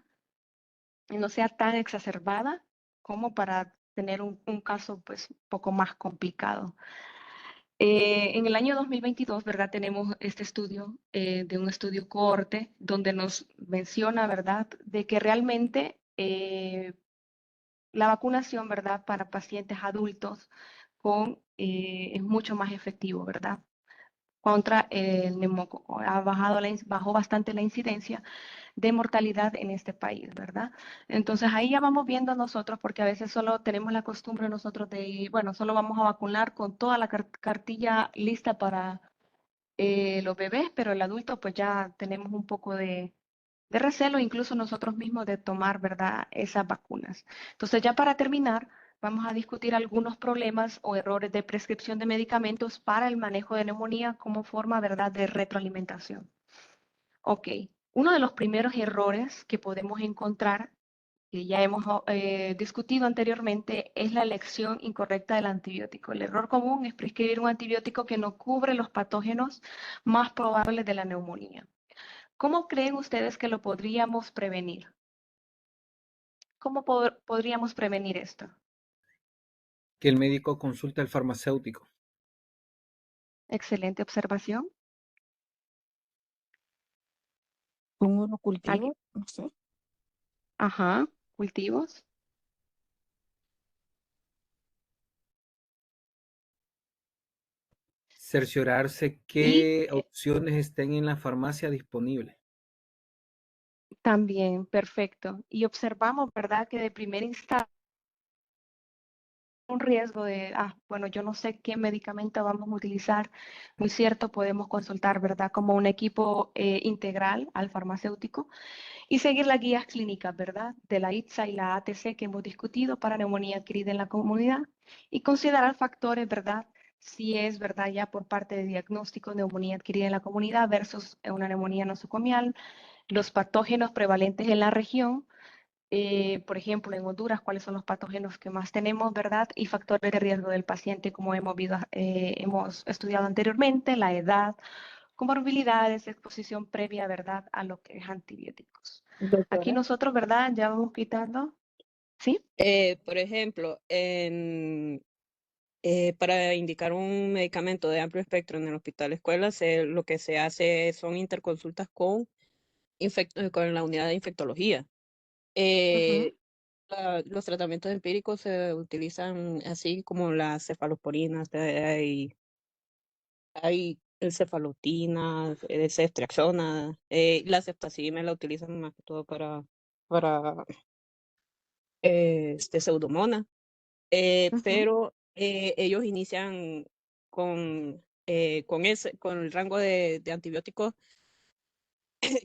[SPEAKER 2] Y no sea tan exacerbada como para tener un caso pues un poco más complicado. En el año 2022, ¿verdad? Tenemos este estudio de un estudio cohorte donde nos menciona, ¿verdad?, de que realmente la vacunación, ¿verdad?, para pacientes adultos es mucho más efectivo, ¿verdad?, contra el neumococo. Bajó bastante la incidencia de mortalidad en este país, ¿verdad? Entonces ahí ya vamos viendo nosotros, porque a veces solo tenemos la costumbre nosotros de, bueno, solo vamos a vacunar con toda la cartilla lista para los bebés, pero el adulto pues ya tenemos un poco de recelo, incluso nosotros mismos, de tomar, ¿verdad?, esas vacunas. Entonces, ya para terminar, vamos a discutir algunos problemas o errores de prescripción de medicamentos para el manejo de neumonía como forma, ¿verdad?, de retroalimentación. Ok, uno de los primeros errores que podemos encontrar, que ya hemos discutido anteriormente, es la elección incorrecta del antibiótico. El error común es prescribir un antibiótico que no cubre los patógenos más probables de la neumonía. ¿Cómo creen ustedes que lo podríamos prevenir? ¿Cómo podríamos prevenir esto?
[SPEAKER 1] Que el médico consulte al farmacéutico.
[SPEAKER 2] Excelente observación.
[SPEAKER 5] Un
[SPEAKER 2] ¿Alguien?
[SPEAKER 5] monocultivo, no sé.
[SPEAKER 2] Ajá, cultivos.
[SPEAKER 1] Cerciorarse
[SPEAKER 2] Y
[SPEAKER 1] qué opciones estén en la farmacia disponibles.
[SPEAKER 2] también, perfecto. Y observamos, ¿verdad?, que de primera instancia un riesgo de, bueno, yo no sé qué medicamento vamos a utilizar, muy cierto, podemos consultar, ¿verdad? Como un equipo integral al farmacéutico y seguir las guías clínicas, ¿verdad? De la ITSA y la ATC que hemos discutido para neumonía adquirida en la comunidad y considerar factores, ¿verdad? Si es, ¿verdad? Ya por parte de diagnóstico de neumonía adquirida en la comunidad versus una neumonía nosocomial, los patógenos prevalentes en la región, por ejemplo, en Honduras, cuáles son los patógenos que más tenemos, ¿verdad? Y factores de riesgo del paciente, como hemos estudiado anteriormente, la edad, comorbilidades, exposición previa, ¿verdad? A lo que es antibióticos. Aquí
[SPEAKER 9] Doctora,
[SPEAKER 2] nosotros, ¿verdad? Ya vamos quitando, ¿sí?
[SPEAKER 9] por ejemplo, para indicar un medicamento de amplio espectro en el hospital escuela, lo que se hace son interconsultas con la unidad de infectología.
[SPEAKER 2] Ujú.
[SPEAKER 9] Los tratamientos empíricos se utilizan así como las cefalosporinas, hay el cefalotina, el ceftriaxona, la ceftazidime la utilizan más que todo para pseudomonas.
[SPEAKER 2] Ujú.
[SPEAKER 9] Pero ellos inician con el rango de antibióticos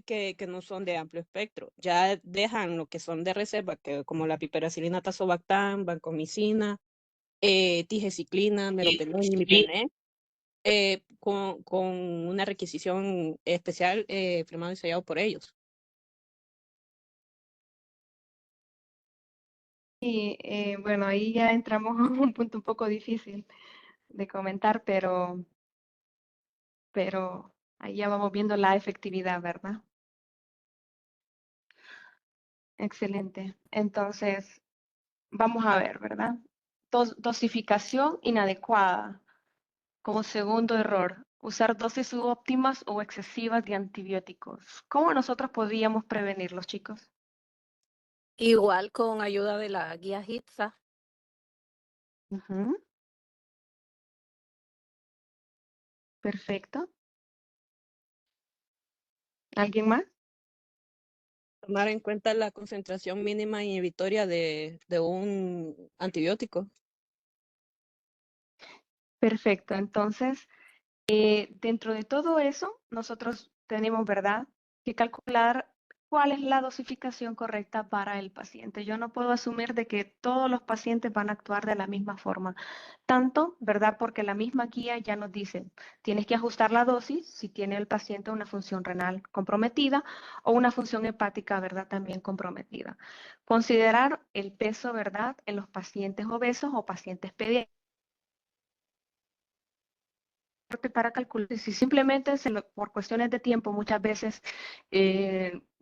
[SPEAKER 9] que no son de amplio espectro. Ya dejan lo que son de reserva, que como la piperacilina tazobactam, vancomicina, tigeciclina, meropenem y imipenem, con una requisición especial firmado y sellado por ellos.
[SPEAKER 2] Y bueno, ahí ya entramos a un punto un poco difícil de comentar, pero ahí ya vamos viendo la efectividad, ¿verdad? Excelente. Entonces, vamos a ver, ¿verdad? Dosificación inadecuada. Como segundo error, usar dosis subóptimas o excesivas de antibióticos. ¿Cómo nosotros podríamos prevenirlos, chicos?
[SPEAKER 4] Igual con ayuda de la guía HITSA.
[SPEAKER 2] Ujú. Perfecto. ¿Alguien más?
[SPEAKER 9] Tomar en cuenta la concentración mínima inhibitoria de un antibiótico.
[SPEAKER 2] Perfecto. Entonces, dentro de todo eso, nosotros tenemos, ¿verdad?, que calcular cuál es la dosificación correcta para el paciente. Yo no puedo asumir de que todos los pacientes van a actuar de la misma forma. Tanto, ¿verdad? Porque la misma guía ya nos dice, tienes que ajustar la dosis si tiene el paciente una función renal comprometida o una función hepática, ¿verdad? También comprometida. Considerar el peso, ¿verdad?, en los pacientes obesos o pacientes pediátricos para calcular. Si simplemente por cuestiones de tiempo, muchas veces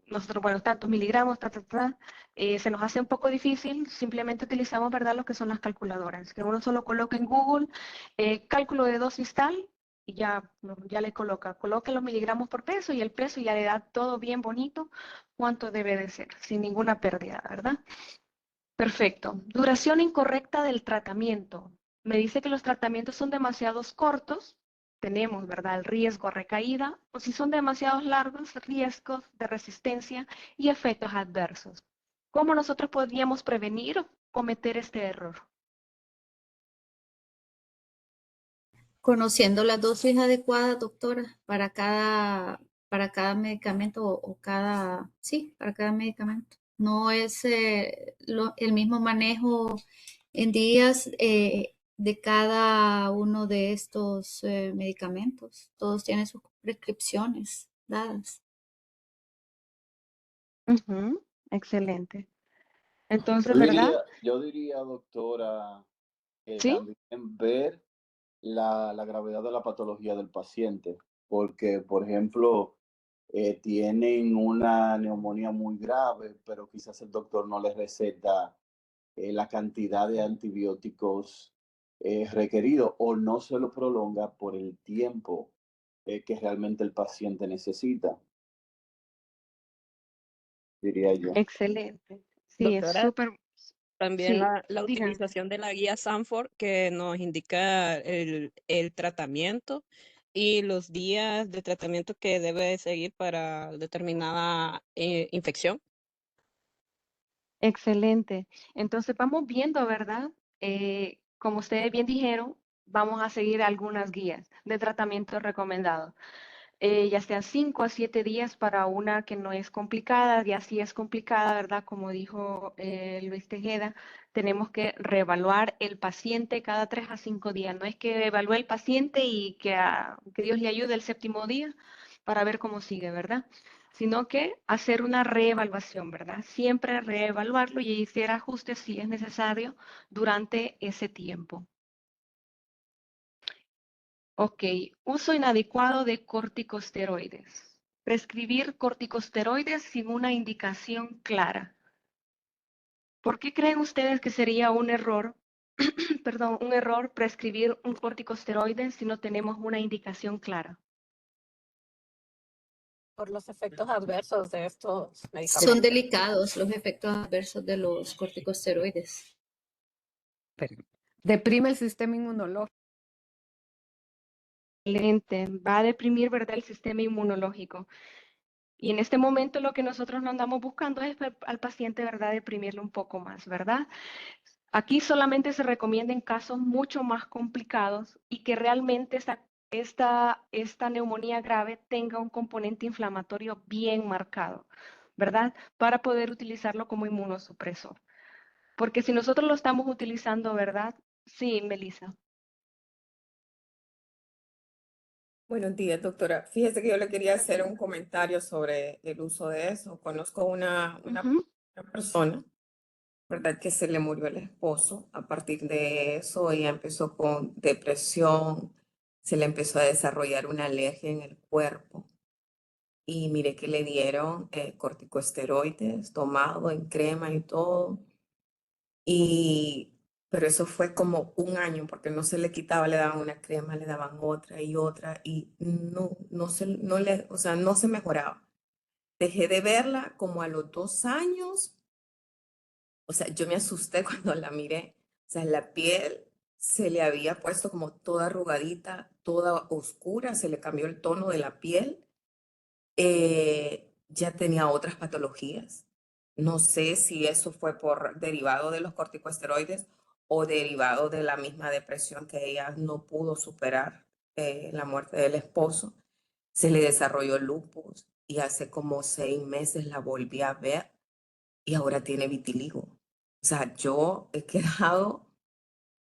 [SPEAKER 2] nosotros, bueno, tantos miligramos, se nos hace un poco difícil, simplemente utilizamos, ¿verdad?, lo que son las calculadoras, que uno solo coloca en Google cálculo de dosis tal y ya, ya le coloca los miligramos por peso y el peso y ya le da todo bien bonito cuánto debe de ser, sin ninguna pérdida, ¿verdad? Perfecto. Duración incorrecta del tratamiento. Me dice que los tratamientos son demasiado cortos, tenemos, ¿verdad?, el riesgo a recaída, o si son demasiado largos, riesgos de resistencia y efectos adversos. ¿Cómo nosotros podríamos prevenir o cometer este error?
[SPEAKER 3] Conociendo las dosis adecuadas, doctora, para cada medicamento sí, para cada medicamento. No es el mismo manejo en días de cada uno de estos medicamentos. Todos tienen sus prescripciones dadas.
[SPEAKER 2] Ujú. Excelente. Entonces, ¿verdad?
[SPEAKER 10] Yo diría, doctora, que
[SPEAKER 2] ¿Sí?
[SPEAKER 10] también ver la gravedad de la patología del paciente, porque, por ejemplo, tienen una neumonía muy grave, pero quizás el doctor no les receta la cantidad de antibióticos requerido o no se lo prolonga por el tiempo que realmente el paciente necesita, diría yo.
[SPEAKER 2] Excelente. Sí, es
[SPEAKER 9] Doctora,
[SPEAKER 2] súper,
[SPEAKER 9] también
[SPEAKER 2] sí,
[SPEAKER 9] la
[SPEAKER 2] digan.
[SPEAKER 9] utilización de la guía Sanford que nos indica el tratamiento y los días de tratamiento que debe seguir para determinada infección.
[SPEAKER 2] Excelente. Entonces vamos viendo, ¿verdad? como ustedes bien dijeron, vamos a seguir algunas guías de tratamiento recomendado. Ya sean 5 a 7 días para una que no es complicada, y así es complicada, ¿verdad? Como dijo Luis Tejeda, tenemos que reevaluar el paciente cada 3 a 5 días. No es que evalúe el paciente y que Dios le ayude el séptimo día para ver cómo sigue, ¿verdad? Sino que hacer una reevaluación, ¿verdad? Siempre reevaluarlo y hacer ajustes si es necesario durante ese tiempo. Ok, uso inadecuado de corticosteroides. Prescribir corticosteroides sin una indicación clara. ¿Por qué creen ustedes que sería un error, perdón, un error prescribir un corticosteroide si no tenemos una indicación clara?
[SPEAKER 4] Por los efectos adversos de estos
[SPEAKER 3] Son
[SPEAKER 4] medicamentos.
[SPEAKER 3] delicados los efectos adversos de los corticosteroides.
[SPEAKER 8] Deprime el sistema inmunológico.
[SPEAKER 2] Excelente, va a deprimir, ¿verdad?, el sistema inmunológico. Y en este momento lo que nosotros no andamos buscando es al paciente, ¿verdad?, deprimirlo un poco más, ¿verdad? Aquí solamente se recomienda en casos mucho más complicados y que realmente esta neumonía grave tenga un componente inflamatorio bien marcado, ¿verdad? Para poder utilizarlo como inmunosupresor. Porque si nosotros lo estamos utilizando, ¿verdad? Sí, Melissa.
[SPEAKER 11] Buenos días, doctora. Fíjese que yo le quería hacer un comentario sobre el uso de eso. Conozco una persona, ¿verdad? Que se le murió el esposo. A partir de eso, ella empezó con depresión, se le empezó a desarrollar una alergia en el cuerpo. Y mire que le dieron corticosteroides, tomado en crema y todo. Pero eso fue como un año porque no se le quitaba, le daban una crema, le daban otra y o sea, no se mejoraba. Dejé de verla como a los 2 años. O sea, yo me asusté cuando la miré. O sea, la piel se le había puesto como toda arrugadita, toda oscura, se le cambió el tono de la piel. Ya tenía otras patologías. No sé si eso fue derivado de los corticosteroides o derivado de la misma depresión que ella no pudo superar, la muerte del esposo. Se le desarrolló lupus y hace como 6 meses la volví a ver y ahora tiene vitiligo. O sea, yo he quedado,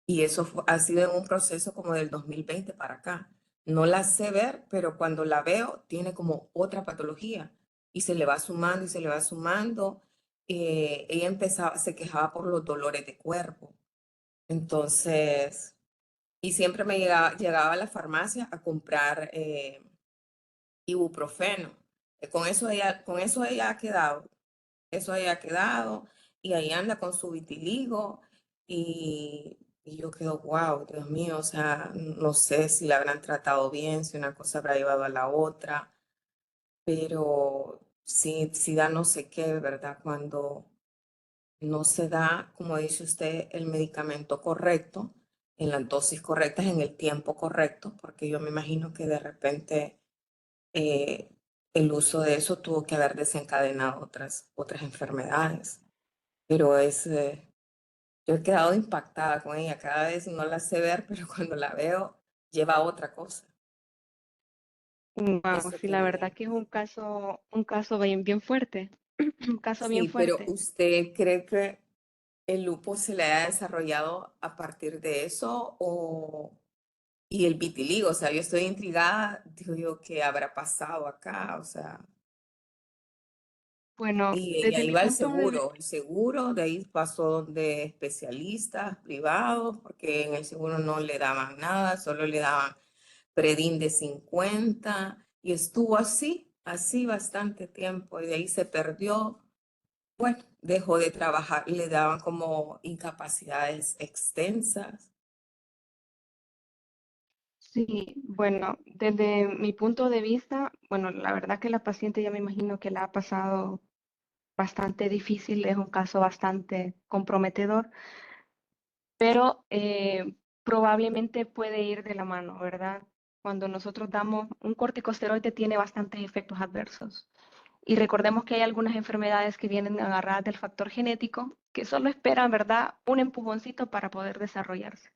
[SPEAKER 11] y eso ha sido en un proceso como del 2020 para acá. No la sé ver, pero cuando la veo tiene como otra patología y se le va sumando y se le va sumando. Ella se quejaba por los dolores de cuerpo. Entonces, y siempre llegaba a la farmacia a comprar ibuprofeno. Con eso ella ha quedado. Eso haya quedado y ahí anda con su vitiligo y yo quedo, wow, Dios mío, o sea, no sé si la habrán tratado bien, si una cosa habrá llevado a la otra, pero sí da no sé qué, ¿verdad? Cuando no se da, como dice usted, el medicamento correcto, en las dosis correctas, en el tiempo correcto, porque yo me imagino que de repente el uso de eso tuvo que haber desencadenado otras enfermedades. Pero yo he quedado impactada con ella. Cada vez no la sé ver, pero cuando la veo, lleva a otra cosa.
[SPEAKER 2] Wow,
[SPEAKER 11] Eso
[SPEAKER 2] sí, la verdad
[SPEAKER 11] quería.
[SPEAKER 2] que es un caso bien, bien fuerte. Un caso bien
[SPEAKER 11] Sí, pero
[SPEAKER 2] fuerte.
[SPEAKER 11] ¿usted cree que el lupus se le haya desarrollado a partir de eso y el vitiligo? O sea, yo estoy intrigada, digo yo, ¿qué habrá pasado acá? O sea,
[SPEAKER 2] Bueno,
[SPEAKER 11] y ella
[SPEAKER 2] desde mi
[SPEAKER 11] iba al
[SPEAKER 2] punto de vista,
[SPEAKER 11] seguro, de ahí pasó donde especialistas privados, porque en el seguro no le daban nada, solo le daban Predin de 50 y estuvo así bastante tiempo y de ahí se perdió. Bueno, dejó de trabajar, le daban como incapacidades extensas.
[SPEAKER 2] sí, bueno, desde mi punto de vista, bueno, la verdad que la paciente ya me imagino que la ha pasado bastante difícil, es un caso bastante comprometedor, pero probablemente puede ir de la mano, ¿verdad? Cuando nosotros damos un corticosteroide tiene bastantes efectos adversos. Y recordemos que hay algunas enfermedades que vienen agarradas del factor genético que solo esperan, ¿verdad?, un empujoncito para poder desarrollarse.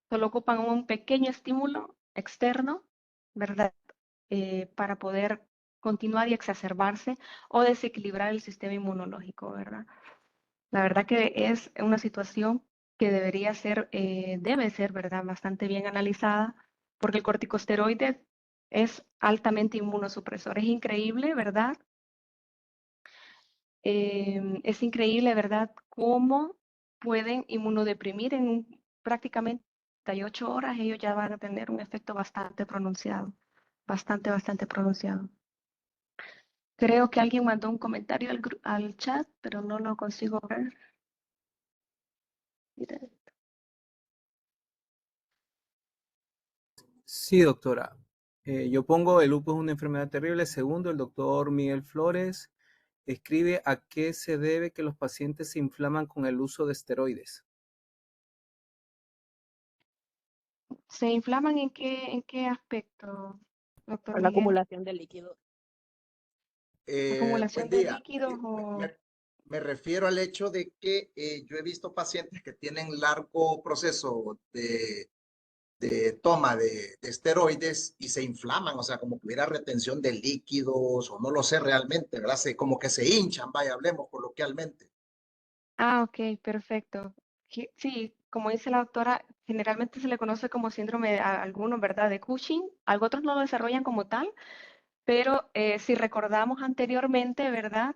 [SPEAKER 2] Solo ocupan un pequeño estímulo externo, ¿verdad?, para poder continuar y exacerbarse o desequilibrar el sistema inmunológico, ¿verdad? La verdad que es una situación que debería ser, debe ser, ¿verdad?, bastante bien analizada, porque el corticosteroide es altamente inmunosupresor. Es increíble, ¿verdad? Es increíble, ¿verdad?, cómo pueden inmunodeprimir en prácticamente 48 horas. Ellos ya van a tener un efecto bastante pronunciado, bastante pronunciado. Creo que alguien mandó un comentario al chat, pero no lo consigo ver. Mira.
[SPEAKER 1] Sí, doctora. Yo pongo el lupus es una enfermedad terrible. Segundo, el doctor Miguel Flores escribe a qué se debe que los pacientes se inflaman con el uso de esteroides.
[SPEAKER 2] ¿Se inflaman en qué aspecto, doctor
[SPEAKER 9] Por la
[SPEAKER 2] Miguel?
[SPEAKER 9] acumulación de líquido.
[SPEAKER 2] ¿Acumulación
[SPEAKER 12] Buen
[SPEAKER 2] de
[SPEAKER 12] día.
[SPEAKER 2] líquidos o...?
[SPEAKER 12] Me refiero al hecho de que yo he visto pacientes que tienen largo proceso de toma de esteroides y se inflaman, o sea, como que hubiera retención de líquidos o no lo sé realmente, ¿verdad? Como que se hinchan, vaya, hablemos coloquialmente.
[SPEAKER 2] Ah, ok, perfecto. Sí, como dice la doctora, generalmente se le conoce como síndrome a algunos, ¿verdad?, de Cushing. Algo otros no lo desarrollan como tal, pero si recordamos anteriormente, ¿verdad?,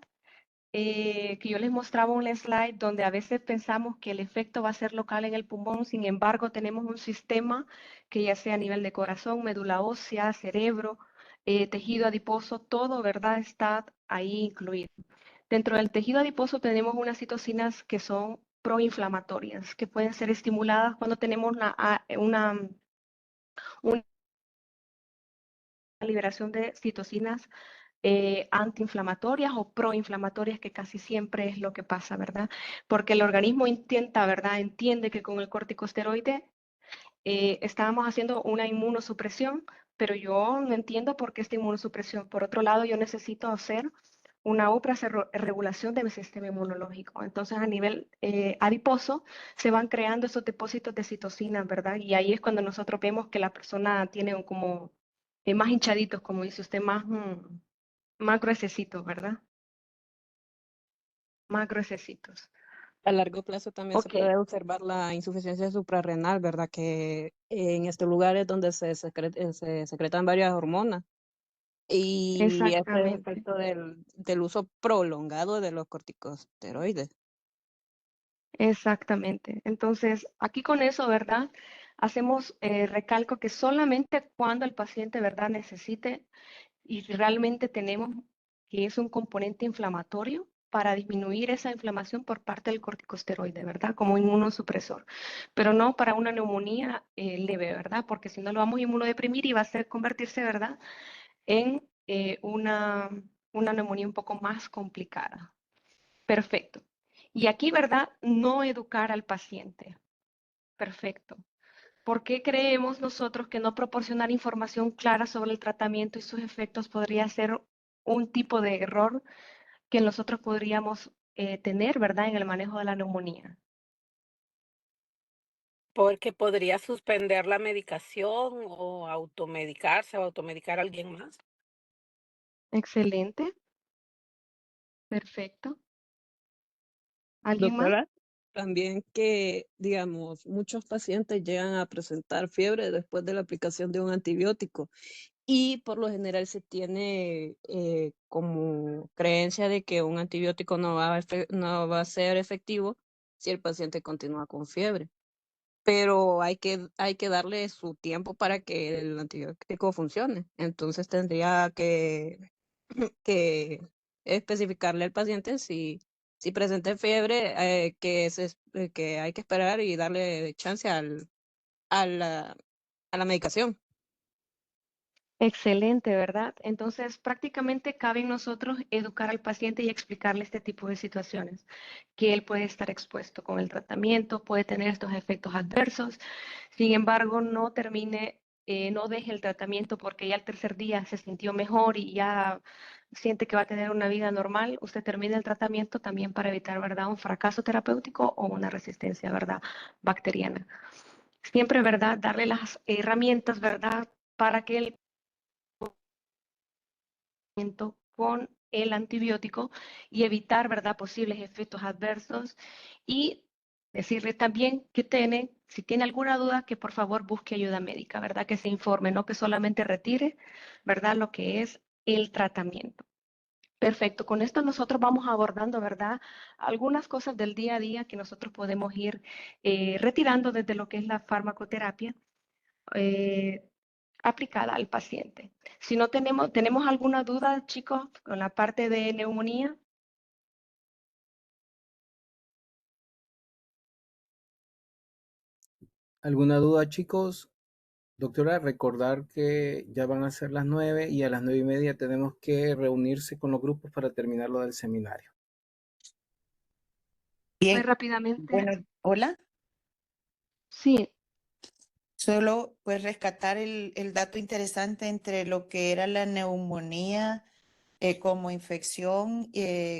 [SPEAKER 2] que yo les mostraba un slide donde a veces pensamos que el efecto va a ser local en el pulmón, sin embargo, tenemos un sistema que ya sea a nivel de corazón, médula ósea, cerebro, tejido adiposo, todo, ¿verdad?, está ahí incluido. Dentro del tejido adiposo tenemos unas citocinas que son proinflamatorias, que pueden ser estimuladas cuando tenemos una liberación de citocinas antiinflamatorias o proinflamatorias, que casi siempre es lo que pasa, ¿verdad? Porque el organismo intenta, ¿verdad?, entiende que con el corticosteroide estábamos haciendo una inmunosupresión, pero yo no entiendo por qué esta inmunosupresión. Por otro lado, yo necesito hacer una regulación de mi sistema inmunológico. Entonces, a nivel adiposo, se van creando esos depósitos de citocinas, ¿verdad? Y ahí es cuando nosotros vemos que la persona tiene como más hinchaditos, como dice usted, más gruesecitos, ¿verdad? Más gruesecitos.
[SPEAKER 9] A largo plazo también se
[SPEAKER 2] Ok,
[SPEAKER 9] puede observar la insuficiencia suprarrenal, ¿verdad? Que en estos lugares donde se secretan varias hormonas y ese
[SPEAKER 2] exactamente.
[SPEAKER 9] efecto del uso prolongado de los corticosteroides.
[SPEAKER 2] Exactamente. Entonces, aquí con eso, ¿verdad? Hacemos recalco que solamente cuando el paciente, ¿verdad?, necesite y realmente tenemos que es un componente inflamatorio para disminuir esa inflamación por parte del corticosteroide, ¿verdad?, como inmunosupresor, pero no para una neumonía leve, ¿verdad? Porque si no lo vamos a inmunodeprimir y va a ser convertirse, ¿verdad?, en una neumonía un poco más complicada. Perfecto. Y aquí, ¿verdad?, no educar al paciente. Perfecto. ¿Por qué creemos nosotros que no proporcionar información clara sobre el tratamiento y sus efectos podría ser un tipo de error que nosotros podríamos tener, ¿verdad?, en el manejo de la neumonía?
[SPEAKER 4] Porque podría suspender la medicación o automedicarse o automedicar a alguien más.
[SPEAKER 2] Excelente. Perfecto. ¿Alguien más?
[SPEAKER 9] Doctora, también que, digamos, muchos pacientes llegan a presentar fiebre después de la aplicación de un antibiótico y por lo general se tiene como creencia de que un antibiótico no va a ser efectivo si el paciente continúa con fiebre. Pero hay que darle su tiempo para que el antibiótico funcione. Entonces tendría que especificarle al paciente si presenta fiebre, que hay que esperar y darle chance a la medicación.
[SPEAKER 2] Excelente, ¿verdad? Entonces, prácticamente cabe en nosotros educar al paciente y explicarle este tipo de situaciones, que él puede estar expuesto con el tratamiento, puede tener estos efectos adversos, sin embargo, no termine no deje el tratamiento porque ya el tercer día se sintió mejor y ya siente que va a tener una vida normal, usted termina el tratamiento también para evitar, ¿verdad?, un fracaso terapéutico o una resistencia, ¿verdad?, bacteriana. Siempre, ¿verdad?, darle las herramientas, ¿verdad?, para que el tratamiento con el antibiótico y evitar, ¿verdad?, posibles efectos adversos y decirle también que si tiene alguna duda, que por favor busque ayuda médica, ¿verdad?, que se informe, no que solamente retire, ¿verdad?, lo que es el tratamiento. Perfecto, con esto nosotros vamos abordando, ¿verdad?, algunas cosas del día a día que nosotros podemos ir retirando desde lo que es la farmacoterapia aplicada al paciente. Si no tenemos alguna duda, chicos, con la parte de neumonía.
[SPEAKER 1] ¿Alguna duda, chicos? Doctora, recordar que ya van a ser las 9 y a las 9:30 tenemos que reunirse con los grupos para terminar lo del seminario.
[SPEAKER 2] Muy
[SPEAKER 5] Bien,
[SPEAKER 2] rápidamente.
[SPEAKER 5] bueno, hola.
[SPEAKER 2] Sí.
[SPEAKER 5] Solo pues rescatar el dato interesante entre lo que era la neumonía como infección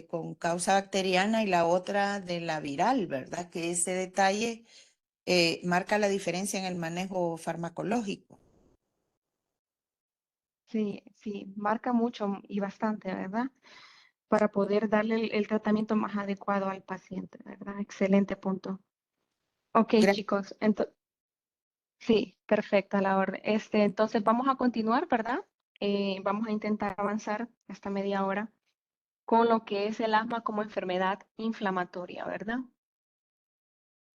[SPEAKER 5] con causa bacteriana y la otra de la viral, ¿verdad? Que ese detalle marca la diferencia en el manejo farmacológico.
[SPEAKER 2] Sí, sí, marca mucho y bastante, ¿verdad?, para poder darle el tratamiento más adecuado al paciente, ¿verdad? Excelente punto. Ok, chicos, sí, perfecta la orden. Entonces vamos a continuar, ¿verdad? Vamos a intentar avanzar hasta media hora con lo que es el asma como enfermedad inflamatoria, ¿verdad?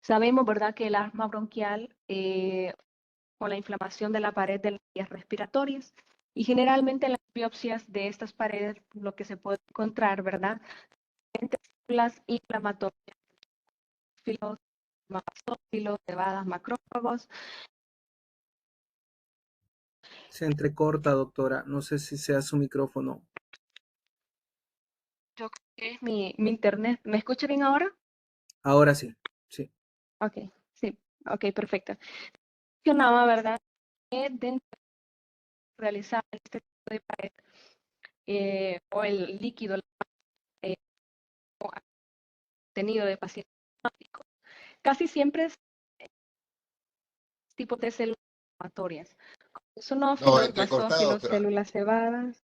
[SPEAKER 2] Sabemos, ¿verdad?, que el asma bronquial con la inflamación de la pared de las vías respiratorias y generalmente en las biopsias de estas paredes lo que se puede encontrar, ¿verdad?, células inflamatorias, filos, basófilos, cebadas, macrófagos.
[SPEAKER 1] Se entrecorta, doctora. No sé si sea su micrófono.
[SPEAKER 2] Yo creo que es mi internet. ¿Me escucha bien ahora?
[SPEAKER 1] Ahora sí, sí.
[SPEAKER 2] Ok, sí, ok, perfecto. Mencionaba, ¿verdad?, que dentro de realizar este tipo de pared o el líquido obtenido de pacientes asmáticos, casi siempre es tipo de células inflamatorias. Eosinófilos,
[SPEAKER 7] entrecortada,
[SPEAKER 2] basófilos,
[SPEAKER 7] doctora.
[SPEAKER 2] células cebadas.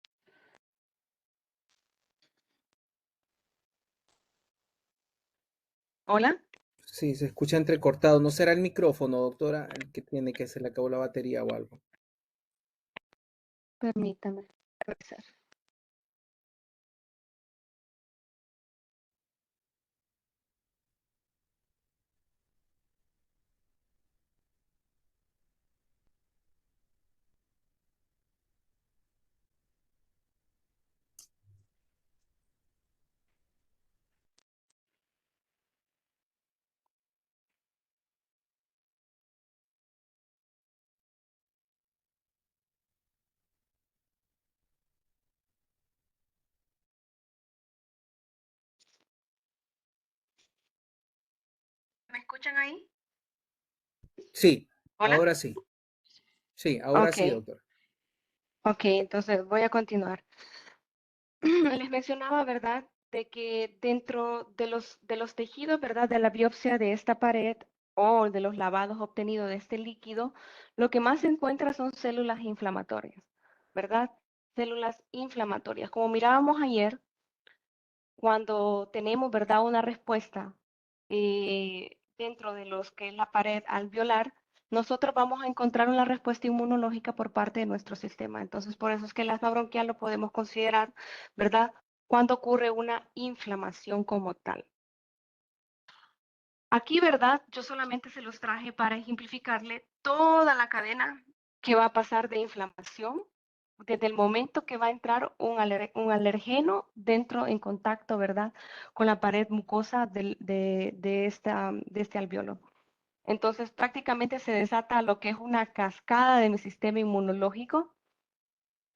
[SPEAKER 2] ¿Hola?
[SPEAKER 1] Sí, se escucha entrecortado. ¿No será el micrófono, doctora, el que tiene que se le acabó la batería o algo?
[SPEAKER 2] Permítame revisar. ¿Me escuchan ahí?
[SPEAKER 1] Sí,
[SPEAKER 2] ¿Hola?
[SPEAKER 1] ahora sí. Sí, ahora sí,
[SPEAKER 2] Ok,
[SPEAKER 1] doctor.
[SPEAKER 2] ok, entonces voy a continuar. Les mencionaba, ¿verdad?, de que dentro de los tejidos, ¿verdad?, de la biopsia de esta pared o de los lavados obtenidos de este líquido, lo que más se encuentra son células inflamatorias, ¿verdad? Células inflamatorias. Como mirábamos ayer, cuando tenemos, ¿verdad?, una respuesta dentro de los que es la pared alveolar, nosotros vamos a encontrar una respuesta inmunológica por parte de nuestro sistema. Entonces, por eso es que el asma bronquial lo podemos considerar, ¿verdad?, cuando ocurre una inflamación como tal. Aquí, ¿verdad?, yo solamente se los traje para ejemplificarle toda la cadena que va a pasar de inflamación desde el momento que va a entrar un alergeno dentro en contacto, ¿verdad?, con la pared mucosa de este alveolo. Entonces, prácticamente se desata lo que es una cascada de mi sistema inmunológico,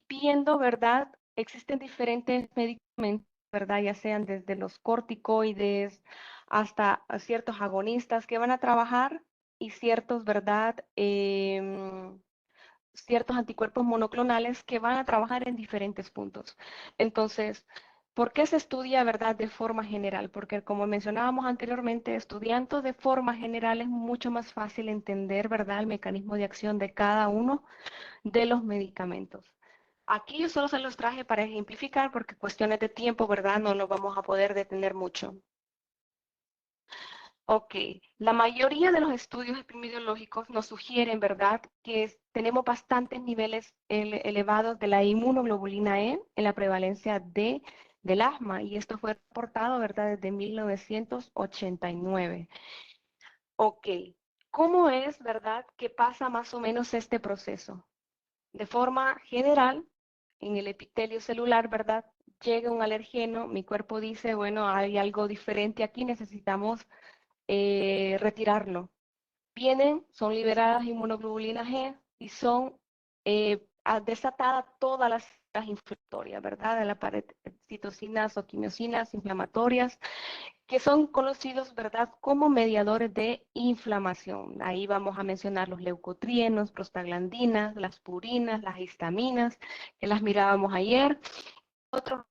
[SPEAKER 2] viendo, ¿verdad? Existen diferentes medicamentos, ¿verdad? Ya sean desde los corticoides hasta ciertos agonistas que van a trabajar y ciertos, ¿verdad?, ciertos anticuerpos monoclonales que van a trabajar en diferentes puntos. Entonces, ¿por qué se estudia, verdad, de forma general? Porque como mencionábamos anteriormente, estudiando de forma general es mucho más fácil entender, verdad, el mecanismo de acción de cada uno de los medicamentos. Aquí yo solo se los traje para ejemplificar porque cuestiones de tiempo, verdad, no nos vamos a poder detener mucho. Ok, la mayoría de los estudios epidemiológicos nos sugieren, ¿verdad?, que tenemos bastantes niveles elevados de la inmunoglobulina E en la prevalencia del asma, y esto fue reportado, ¿verdad?, desde 1989. Ok, ¿cómo es, verdad, que pasa más o menos este proceso? De forma general, en el epitelio celular, ¿verdad?, llega un alergeno, mi cuerpo dice, bueno, hay algo diferente aquí, necesitamos retirarlo. Vienen, son liberadas inmunoglobulinas G y son desatadas todas las inflamatorias, ¿verdad? De la pared, citocinas o quimiosinas inflamatorias, que son conocidos, ¿verdad?, como mediadores de inflamación. Ahí vamos a mencionar los leucotrienos, prostaglandinas, las purinas, las histaminas, que las mirábamos ayer. Otros,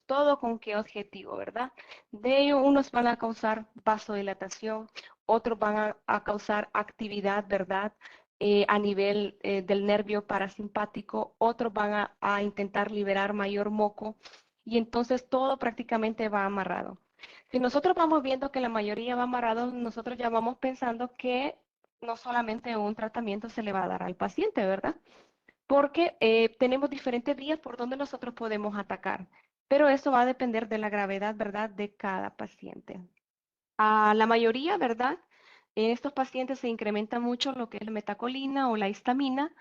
[SPEAKER 2] todo con qué objetivo, ¿verdad? De ello, unos van a causar vasodilatación, otros van a causar actividad, ¿verdad?, a nivel del nervio parasimpático, otros van a intentar liberar mayor moco, y entonces todo prácticamente va amarrado. Si nosotros vamos viendo que la mayoría va amarrado, nosotros ya vamos pensando que no solamente un tratamiento se le va a dar al paciente, ¿verdad? Porque tenemos diferentes vías por donde nosotros podemos atacar, pero eso va a depender de la gravedad, ¿verdad?, de cada paciente. A la mayoría, ¿verdad?, en estos pacientes se incrementa mucho lo que es la metacolina o la histamina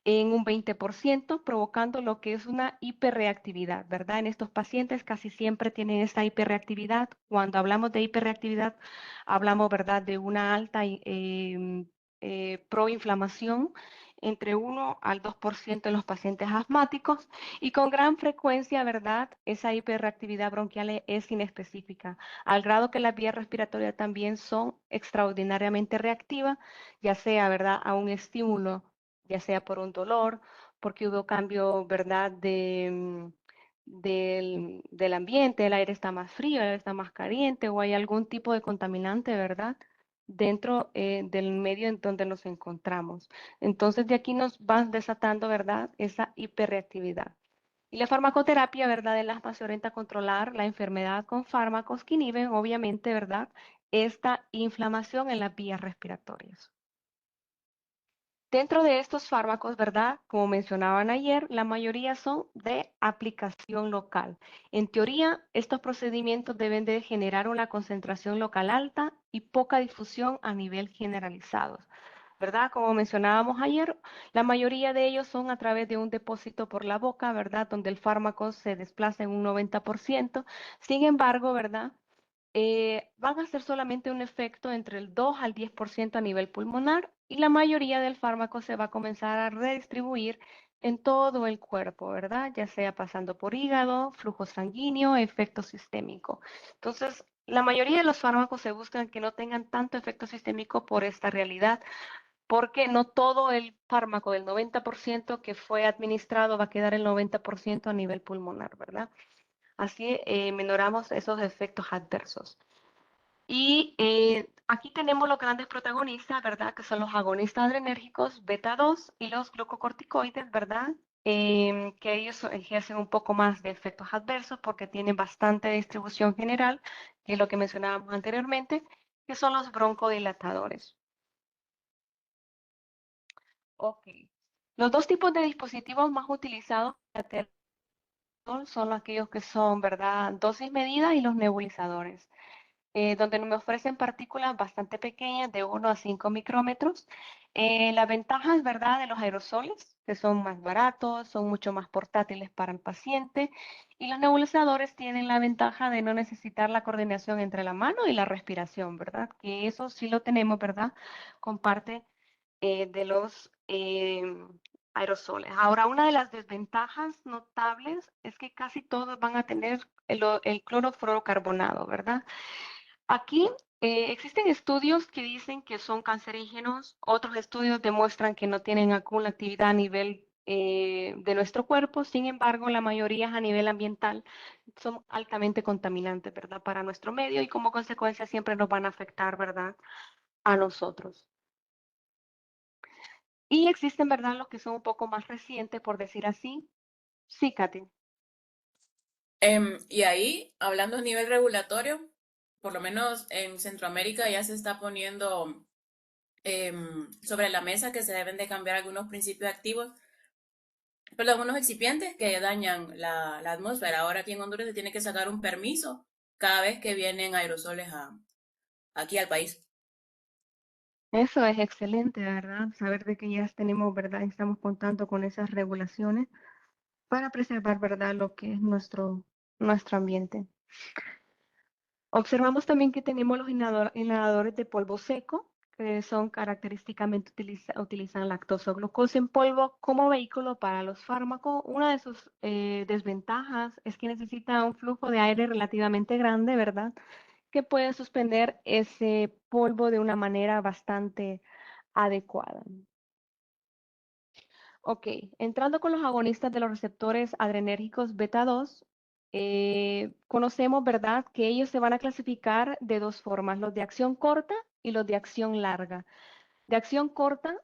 [SPEAKER 2] en un 20%, provocando lo que es una hiperreactividad, ¿verdad? En estos pacientes casi siempre tienen esta hiperreactividad. Cuando hablamos de hiperreactividad, hablamos, ¿verdad?, de una alta proinflamación entre 1 al 2% en los pacientes asmáticos, y con gran frecuencia, ¿verdad?, esa hiperreactividad bronquial es inespecífica, al grado que las vías respiratorias también son extraordinariamente reactivas, ya sea, ¿verdad?, a un estímulo, ya sea por un dolor, porque hubo cambio, ¿verdad?, del ambiente, el aire está más frío, el aire está más caliente, o hay algún tipo de contaminante, ¿verdad?, dentro del medio en donde nos encontramos. Entonces, de aquí nos van desatando, ¿verdad?, esa hiperreactividad. Y la farmacoterapia, ¿verdad?, del asma se orienta a controlar la enfermedad con fármacos que inhiben, obviamente, ¿verdad?, esta inflamación en las vías respiratorias. Dentro de estos fármacos, ¿verdad?, como mencionaban ayer, la mayoría son de aplicación local. En teoría, estos procedimientos deben de generar una concentración local alta y poca difusión a nivel generalizado, ¿verdad? Como mencionábamos ayer, la mayoría de ellos son a través de un depósito por la boca, ¿verdad?, donde el fármaco se desplaza en un 90%. Sin embargo, ¿verdad?, van a hacer solamente un efecto entre el 2 al 10% a nivel pulmonar, y la mayoría del fármaco se va a comenzar a redistribuir en todo el cuerpo, ¿verdad? Ya sea pasando por hígado, flujo sanguíneo, efecto sistémico. Entonces, la mayoría de los fármacos se buscan que no tengan tanto efecto sistémico por esta realidad, porque no todo el fármaco del 90% que fue administrado va a quedar el 90% a nivel pulmonar, ¿verdad? Así minoramos esos efectos adversos. Y aquí tenemos los grandes protagonistas, ¿verdad?, que son los agonistas adrenérgicos beta 2 y los glucocorticoides, ¿verdad?, que ellos ejercen un poco más de efectos adversos porque tienen bastante distribución general, que es lo que mencionábamos anteriormente, que son los broncodilatadores. Ok. Los dos tipos de dispositivos más utilizados son aquellos que son, ¿verdad?, dosis medida, y los nebulizadores, donde me ofrecen partículas bastante pequeñas, de 1 a 5 micrómetros. La ventaja es, ¿verdad?, de los aerosoles, que son más baratos, son mucho más portátiles para el paciente, y los nebulizadores tienen la ventaja de no necesitar la coordinación entre la mano y la respiración, ¿verdad?, que eso sí lo tenemos, ¿verdad?, con parte de los aerosoles. Ahora, una de las desventajas notables es que casi todos van a tener el clorofluorocarbonado, ¿verdad? Aquí Existen estudios que dicen que son cancerígenos, otros estudios demuestran que no tienen alguna actividad a nivel de nuestro cuerpo, sin embargo, la mayoría a nivel ambiental son altamente contaminantes, ¿verdad? Para nuestro medio y como consecuencia siempre nos van a afectar, ¿verdad? A nosotros. Y existen, ¿verdad? Los que son un poco más recientes, por decir así. Sí, Katy.
[SPEAKER 6] Y ahí, hablando a nivel regulatorio, por lo menos en Centroamérica ya se está poniendo sobre la mesa que se deben de cambiar algunos principios activos, pero algunos excipientes que dañan la atmósfera. Ahora aquí en Honduras se tiene que sacar un permiso cada vez que vienen aerosoles aquí al país.
[SPEAKER 2] Eso es excelente, ¿verdad? Saber de que ya tenemos, ¿verdad? Estamos contando con esas regulaciones para preservar, ¿verdad? Lo que es nuestro ambiente. Observamos también que tenemos los inhaladores de polvo seco, que son característicamente utilizan lactosa o glucosa en polvo como vehículo para los fármacos. Una de sus desventajas es que necesita un flujo de aire relativamente grande, ¿verdad? Que puede suspender ese polvo de una manera bastante adecuada. Ok, entrando con los agonistas de los receptores adrenérgicos beta 2, conocemos, ¿verdad?, que ellos se van a clasificar de dos formas, los de acción corta y los de acción larga. De acción corta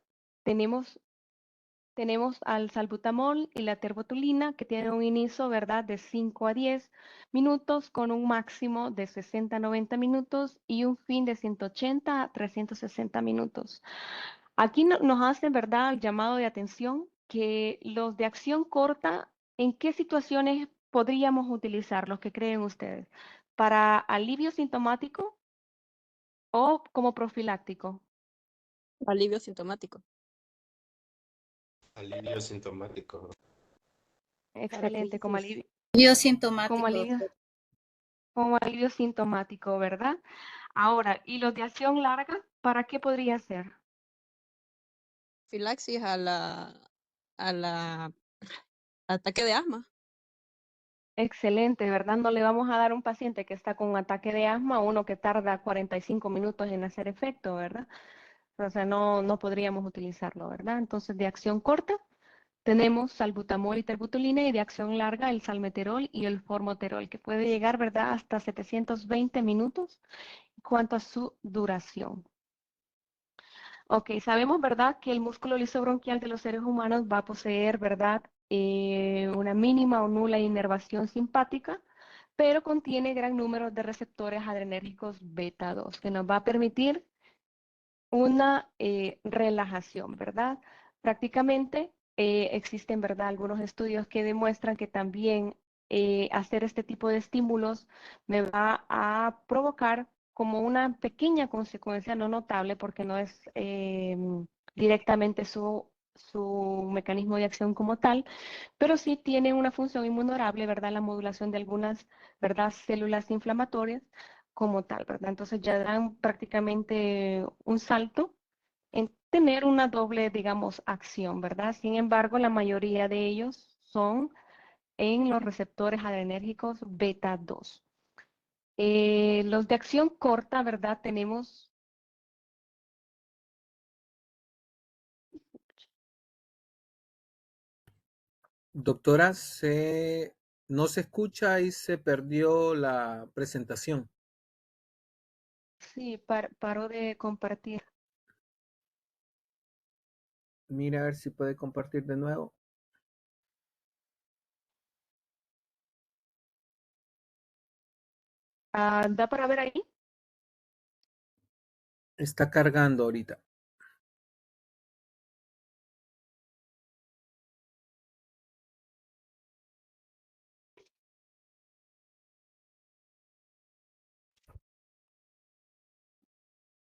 [SPEAKER 2] tenemos al salbutamol y la terbotulina, que tienen un inicio, ¿verdad?, de 5 a 10 minutos con un máximo de 60 a 90 minutos y un fin de 180 a 360 minutos. Aquí nos hacen, ¿verdad?, el llamado de atención que los de acción corta, ¿en qué situaciones podríamos utilizarlos? ¿Qué creen ustedes? ¿Para alivio sintomático o como profiláctico?
[SPEAKER 9] Alivio sintomático.
[SPEAKER 13] Alivio sintomático.
[SPEAKER 9] Para
[SPEAKER 2] Excelente, como
[SPEAKER 9] crisis.
[SPEAKER 2] alivio,
[SPEAKER 3] Biosintomático,
[SPEAKER 2] como alivio,
[SPEAKER 3] doctor.
[SPEAKER 2] como alivio sintomático, ¿verdad? Ahora, ¿y los de acción larga, para qué podría ser?
[SPEAKER 9] Filaxis a la ataque de asma.
[SPEAKER 2] Excelente, ¿verdad? No le vamos a dar a un paciente que está con un ataque de asma a uno que tarda 45 minutos en hacer efecto, ¿verdad? O sea, no podríamos utilizarlo, ¿verdad? Entonces, de acción corta tenemos salbutamol y terbutulina y de acción larga el salmeterol y el formoterol, que puede llegar, ¿verdad?, hasta 720 minutos en cuanto a su duración. Ok, sabemos, ¿verdad?, que el músculo lisobronquial de los seres humanos va a poseer, ¿verdad?, una mínima o nula inervación simpática, pero contiene gran número de receptores adrenérgicos beta 2, que nos va a permitir una relajación, ¿verdad? Prácticamente existen, ¿verdad?, algunos estudios que demuestran que también hacer este tipo de estímulos me va a provocar como una pequeña consecuencia no notable porque no es directamente su mecanismo de acción como tal, pero sí tiene una función inmunoloble, ¿verdad? La modulación de algunas, ¿verdad?, células inflamatorias como tal, ¿verdad? Entonces ya dan prácticamente un salto en tener una doble, digamos, acción, ¿verdad? Sin embargo, la mayoría de ellos son en los receptores adrenérgicos beta 2. Los de acción corta, ¿verdad? Tenemos...
[SPEAKER 1] Doctora, no se escucha y se perdió la presentación.
[SPEAKER 2] Sí, paro de compartir.
[SPEAKER 1] Mira a ver si puede compartir de nuevo.
[SPEAKER 2] ¿Da para ver ahí?
[SPEAKER 1] Está cargando ahorita.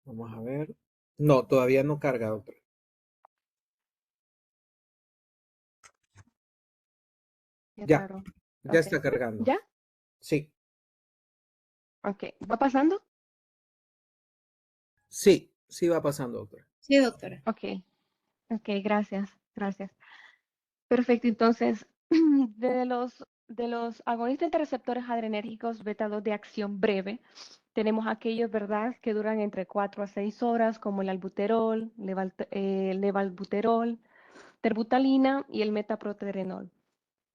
[SPEAKER 1] Vamos a ver. No, todavía no carga, doctor.
[SPEAKER 2] Qué
[SPEAKER 1] Ya,
[SPEAKER 2] raro.
[SPEAKER 1] ya
[SPEAKER 2] Ok.
[SPEAKER 1] está cargando.
[SPEAKER 2] ¿Ya?
[SPEAKER 1] Sí,
[SPEAKER 2] Ok. ¿Va pasando?
[SPEAKER 1] sí, sí va pasando, doctor.
[SPEAKER 3] Sí, doctora.
[SPEAKER 2] Ok. Ok, gracias. Gracias. Perfecto, entonces, de los agonistas de receptores adrenérgicos beta 2 de acción breve, Tenemos aquellos, ¿verdad?, que duran entre 4 a 6 horas, como el albuterol, levalbuterol, terbutalina y el metaproterenol.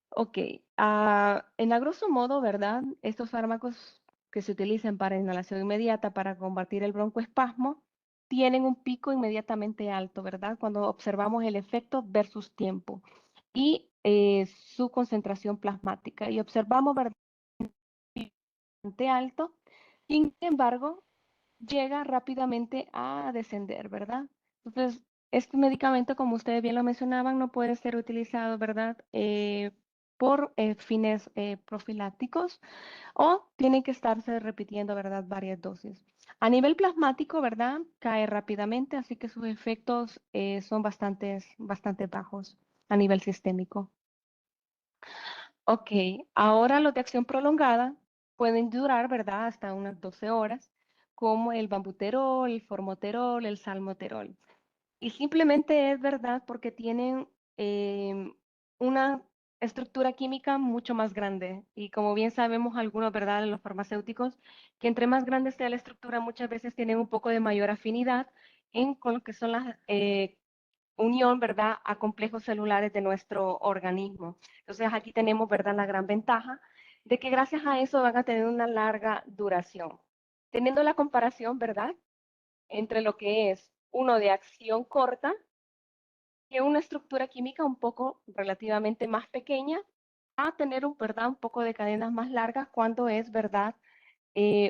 [SPEAKER 2] Ok, en a grosso modo, ¿verdad? Estos fármacos que se utilizan para inhalación inmediata para combatir el broncoespasmo tienen un pico inmediatamente alto, ¿verdad? Cuando observamos el efecto versus tiempo y su concentración plasmática. Y observamos, ¿verdad?, bastante alto, sin embargo, llega rápidamente a descender, ¿verdad? Entonces, este medicamento, como ustedes bien lo mencionaban, no puede ser utilizado, ¿verdad? Por fines profilácticos o tienen que estarse repitiendo, ¿verdad? Varias dosis. A nivel plasmático, ¿verdad? Cae rápidamente, así que sus efectos son bastante bajos a nivel sistémico. Ok, ahora los de acción prolongada pueden durar, ¿verdad? Hasta unas 12 horas, como el bambuterol, el formoterol, el salmoterol. Y simplemente es verdad porque tienen una estructura química mucho más grande. Y como bien sabemos algunos, ¿verdad?, en los farmacéuticos, que entre más grande sea la estructura, muchas veces tienen un poco de mayor afinidad con lo que son las unión, ¿verdad?, a complejos celulares de nuestro organismo. Entonces aquí tenemos, ¿verdad?, la gran ventaja de que gracias a eso van a tener una larga duración. Teniendo la comparación, ¿verdad?, entre lo que es uno de acción corta, que una estructura química un poco relativamente más pequeña, a tener ¿verdad?, un poco de cadenas más largas cuando es, ¿verdad?,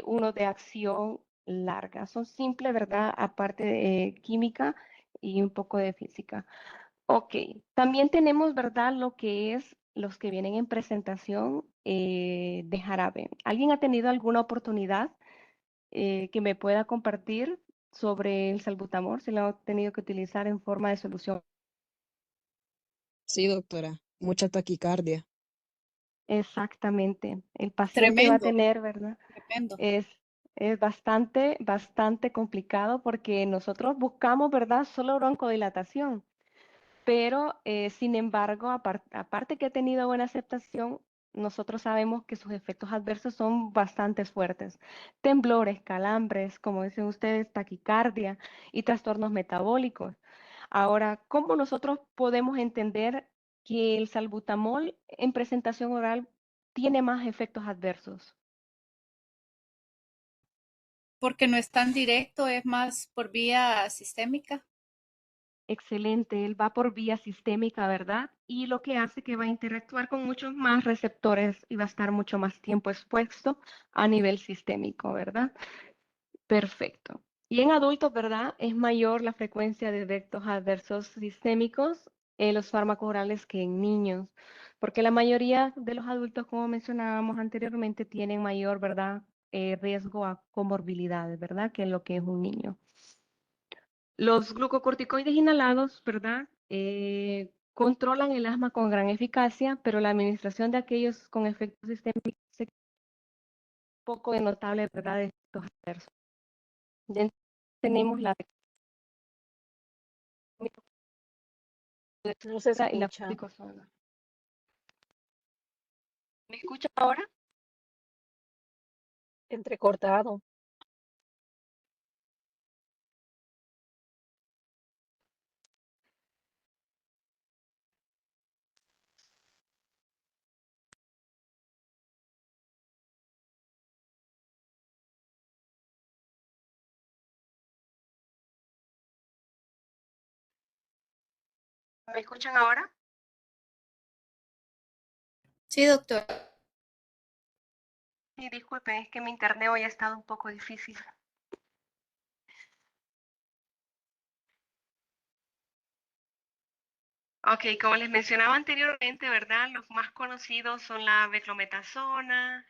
[SPEAKER 2] uno de acción larga. Son simples, ¿verdad?, aparte de química y un poco de física. Ok, también tenemos, ¿verdad?, lo que es los que vienen en presentación de jarabe. ¿Alguien ha tenido alguna oportunidad que me pueda compartir sobre el salbutamol? Si lo ha tenido que utilizar en forma de solución.
[SPEAKER 13] Sí, doctora, mucha taquicardia.
[SPEAKER 2] Exactamente. El paciente va a
[SPEAKER 3] Tremendo,
[SPEAKER 2] tener, ¿verdad?
[SPEAKER 3] tremendo.
[SPEAKER 2] Es bastante complicado porque nosotros buscamos, ¿verdad?, solo broncodilatación. Pero, sin embargo, aparte que ha tenido buena aceptación, nosotros sabemos que sus efectos adversos son bastante fuertes. Temblores, calambres, como dicen ustedes, taquicardia y trastornos metabólicos. Ahora, ¿cómo nosotros podemos entender que el salbutamol en presentación oral tiene más efectos adversos?
[SPEAKER 3] Porque no es tan directo, es más por vía sistémica.
[SPEAKER 2] Excelente, él va por vía sistémica, ¿verdad? Y lo que hace que va a interactuar con muchos más receptores y va a estar mucho más tiempo expuesto a nivel sistémico, ¿verdad? Perfecto. Y en adultos, ¿verdad? Es mayor la frecuencia de efectos adversos sistémicos en los fármacos orales que en niños, porque la mayoría de los adultos, como mencionábamos anteriormente, tienen mayor, ¿verdad? Riesgo a comorbilidades, ¿verdad? Que en lo que es un niño. Los glucocorticoides inhalados, ¿verdad? Controlan el asma con gran eficacia, pero la administración de aquellos con efectos sistémicos es poco de notable, ¿verdad?, de efectos adversos. Ya tenemos la
[SPEAKER 4] No se
[SPEAKER 2] y la
[SPEAKER 4] escucha.
[SPEAKER 2] cortisona. ¿Me escucha ahora?
[SPEAKER 4] Entrecortado.
[SPEAKER 2] ¿Me escuchan ahora?
[SPEAKER 3] Sí, doctor.
[SPEAKER 2] Sí, disculpen, es que mi internet hoy ha estado un poco difícil. Ok, como les mencionaba anteriormente, ¿verdad? Los más conocidos son la beclometasona,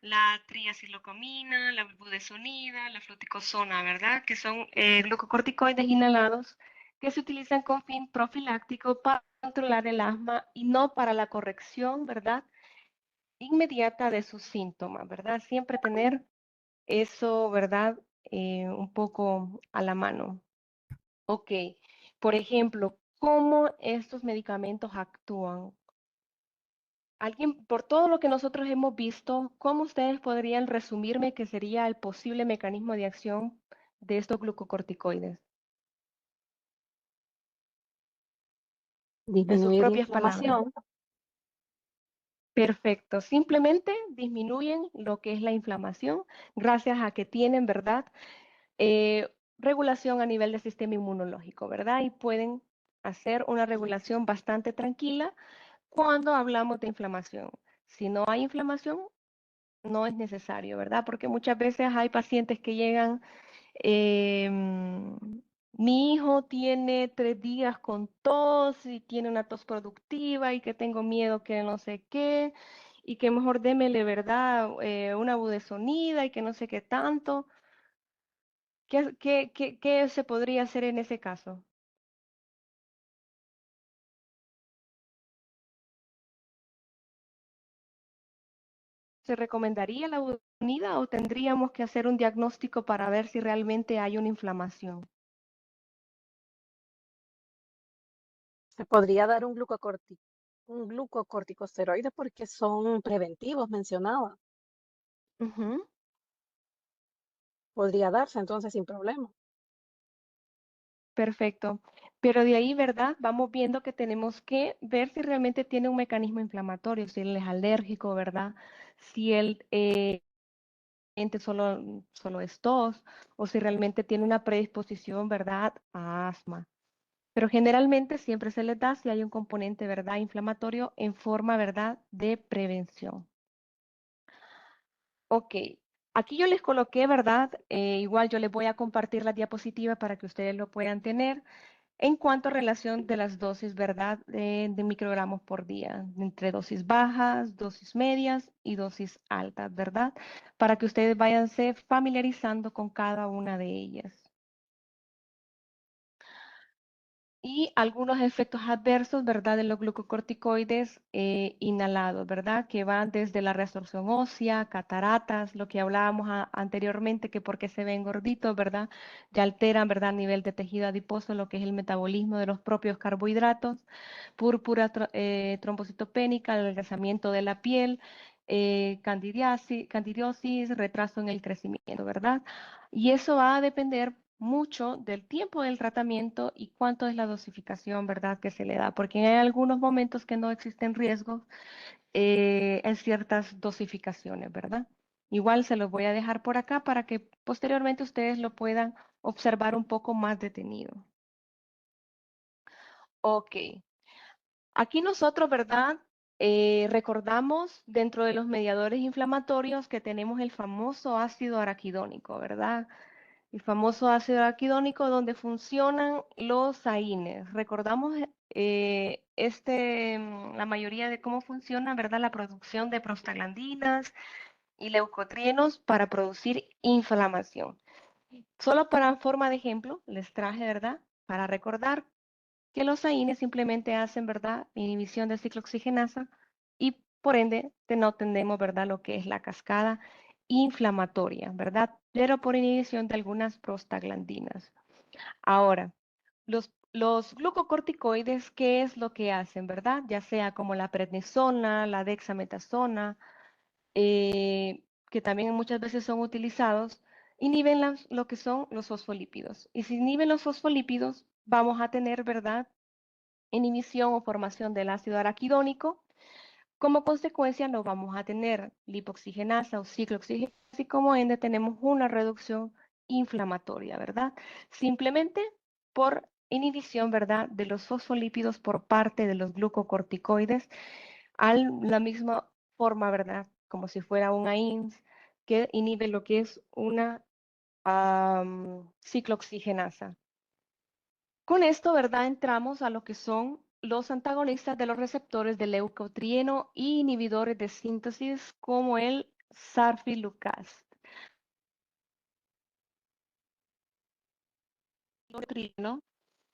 [SPEAKER 2] la triacilocomina, la budesonida, la fluticasona, ¿verdad? Que son glucocorticoides inhalados que se utilizan con fin profiláctico para controlar el asma y no para la corrección, ¿verdad?, inmediata de sus síntomas, ¿verdad? Siempre tener eso, ¿verdad?, un poco a la mano. Ok, por ejemplo, ¿cómo estos medicamentos actúan? Alguien, por todo lo que nosotros hemos visto, ¿cómo ustedes podrían resumirme qué sería el posible mecanismo de acción de estos glucocorticoides? En sus
[SPEAKER 4] Disminuir la
[SPEAKER 2] propias palabras.
[SPEAKER 4] inflamación.
[SPEAKER 2] Perfecto. Simplemente disminuyen lo que es la inflamación gracias a que tienen, ¿verdad? Regulación a nivel del sistema inmunológico, ¿verdad? Y pueden hacer una regulación bastante tranquila cuando hablamos de inflamación. Si no hay inflamación, no es necesario, ¿verdad? Porque muchas veces hay pacientes que llegan, mi hijo tiene 3 días con tos y tiene una tos productiva y que tengo miedo que no sé qué y que mejor démele, ¿verdad? Una budesonida y que no sé qué tanto. ¿Qué se podría hacer en ese caso? ¿Se recomendaría la budesonida o tendríamos que hacer un diagnóstico para ver si realmente hay una inflamación?
[SPEAKER 4] Se podría dar un glucocorticosteroide porque son preventivos, mencionaba.
[SPEAKER 2] Ujú.
[SPEAKER 4] Podría darse entonces sin problema.
[SPEAKER 2] Perfecto. Pero de ahí, ¿verdad? Vamos viendo que tenemos que ver si realmente tiene un mecanismo inflamatorio, si él es alérgico, ¿verdad? Si él solo es tos o si realmente tiene una predisposición, ¿verdad? A asma. Pero generalmente siempre se les da si hay un componente, ¿verdad? Inflamatorio en forma, ¿verdad? De prevención. Ok. Aquí yo les coloqué, ¿verdad? Igual yo les voy a compartir la diapositiva para que ustedes lo puedan tener. En cuanto a relación de las dosis, ¿verdad? De microgramos por día, entre dosis bajas, dosis medias y dosis altas, ¿verdad? Para que ustedes vayanse familiarizando con cada una de ellas. Y algunos efectos adversos, ¿verdad? De los glucocorticoides inhalados, ¿verdad? Que van desde la reabsorción ósea, cataratas, lo que hablábamos anteriormente, que porque se ven gorditos, ¿verdad? Ya alteran, ¿verdad? A nivel de tejido adiposo, lo que es el metabolismo de los propios carbohidratos, púrpura trombocitopénica, adelgazamiento de la piel, candidiosis, retraso en el crecimiento, ¿verdad? Y eso va a depender mucho del tiempo del tratamiento y cuánto es la dosificación, ¿verdad? Que se le da, porque hay algunos momentos que no existen riesgos en ciertas dosificaciones, ¿verdad? Igual se los voy a dejar por acá para que posteriormente ustedes lo puedan observar un poco más detenido. Ok. Aquí nosotros, ¿verdad? Recordamos dentro de los mediadores inflamatorios que tenemos el famoso ácido araquidónico, ¿verdad? El famoso ácido araquidónico donde funcionan los AINES. Recordamos la mayoría de cómo funciona, ¿verdad? La producción de prostaglandinas y leucotrienos para producir inflamación. Solo para forma de ejemplo, les traje, ¿verdad? Para recordar que los AINES simplemente hacen, ¿verdad? Inhibición de ciclooxigenasa y por ende no tenemos, ¿verdad? Lo que es la cascada inflamatoria, ¿verdad? Pero por inhibición de algunas prostaglandinas. Ahora, los glucocorticoides, ¿qué es lo que hacen, verdad? Ya sea como la prednisona, la dexametasona, que también muchas veces son utilizados, inhiben lo que son los fosfolípidos. Y si inhiben los fosfolípidos, vamos a tener, ¿verdad? Inhibición o formación del ácido araquidónico. Como consecuencia, no vamos a tener lipoxigenasa o ciclooxigenasa y como ende tenemos una reducción inflamatoria, ¿verdad? Simplemente por inhibición, ¿verdad? De los fosfolípidos por parte de los glucocorticoides a la misma forma, ¿verdad? Como si fuera un AINS que inhibe lo que es una ciclooxigenasa. Con esto, ¿verdad? Entramos a lo que son los antagonistas de los receptores de leucotrieno y inhibidores de síntesis como el sarfilucast.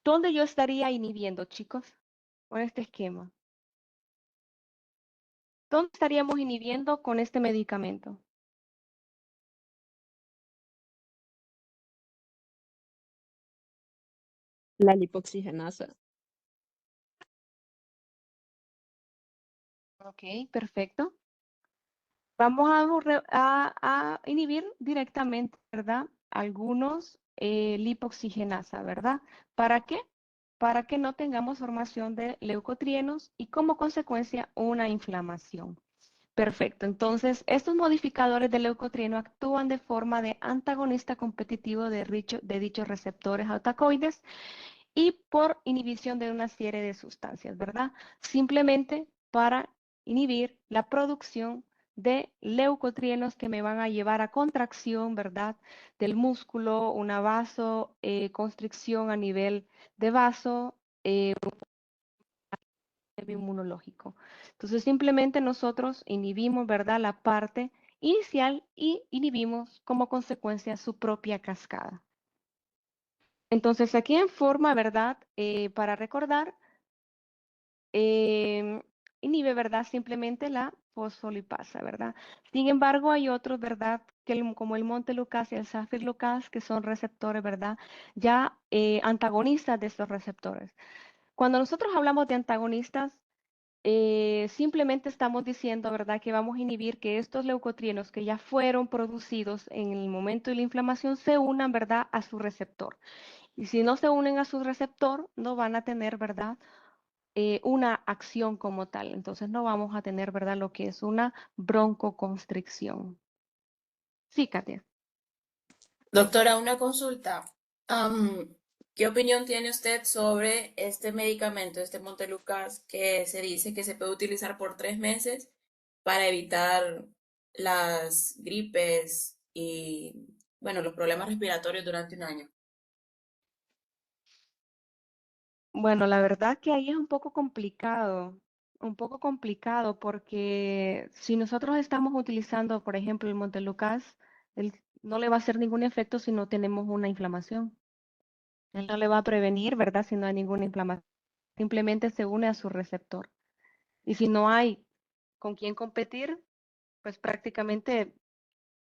[SPEAKER 2] ¿Dónde yo estaría inhibiendo, chicos? Con este esquema. ¿Dónde estaríamos inhibiendo con este medicamento?
[SPEAKER 13] La lipoxigenasa.
[SPEAKER 2] Ok, perfecto. Vamos a inhibir directamente, ¿verdad? Algunos lipoxigenasa, ¿verdad? ¿Para qué? Para que no tengamos formación de leucotrienos y como consecuencia una inflamación. Perfecto. Entonces, estos modificadores de leucotrieno actúan de forma de antagonista competitivo de dichos receptores altacoides y por inhibición de una serie de sustancias, ¿verdad? Simplemente para inhibir la producción de leucotrienos que me van a llevar a contracción, ¿verdad? Del músculo, una vasoconstricción a nivel de vaso, inmunológico. Entonces, simplemente nosotros inhibimos, ¿verdad? La parte inicial y inhibimos como consecuencia su propia cascada. Entonces, aquí en forma, ¿verdad? Para recordar, inhibe, ¿verdad? Simplemente la fosfolipasa, ¿verdad? Sin embargo, hay otros, ¿verdad? Como el Montelukast y el Zafirlukast, que son receptores, ¿verdad? Ya antagonistas de estos receptores. Cuando nosotros hablamos de antagonistas, simplemente estamos diciendo, ¿verdad? Que vamos a inhibir que estos leucotrienos que ya fueron producidos en el momento de la inflamación se unan, ¿verdad? A su receptor. Y si no se unen a su receptor, no van a tener, ¿verdad? Una acción como tal. Entonces no vamos a tener, ¿verdad? Lo que es una broncoconstricción. Sí, Katia.
[SPEAKER 6] Doctora, una consulta. ¿Qué opinión tiene usted sobre este medicamento, este Montelukast, que se dice que se puede utilizar por 3 meses para evitar las gripes y, bueno, los problemas respiratorios durante un año?
[SPEAKER 2] Bueno, la verdad que ahí es un poco complicado porque si nosotros estamos utilizando, por ejemplo, el Montelukast, no le va a hacer ningún efecto si no tenemos una inflamación. Él no le va a prevenir, ¿verdad? Si no hay ninguna inflamación. Simplemente se une a su receptor. Y si no hay con quién competir, pues prácticamente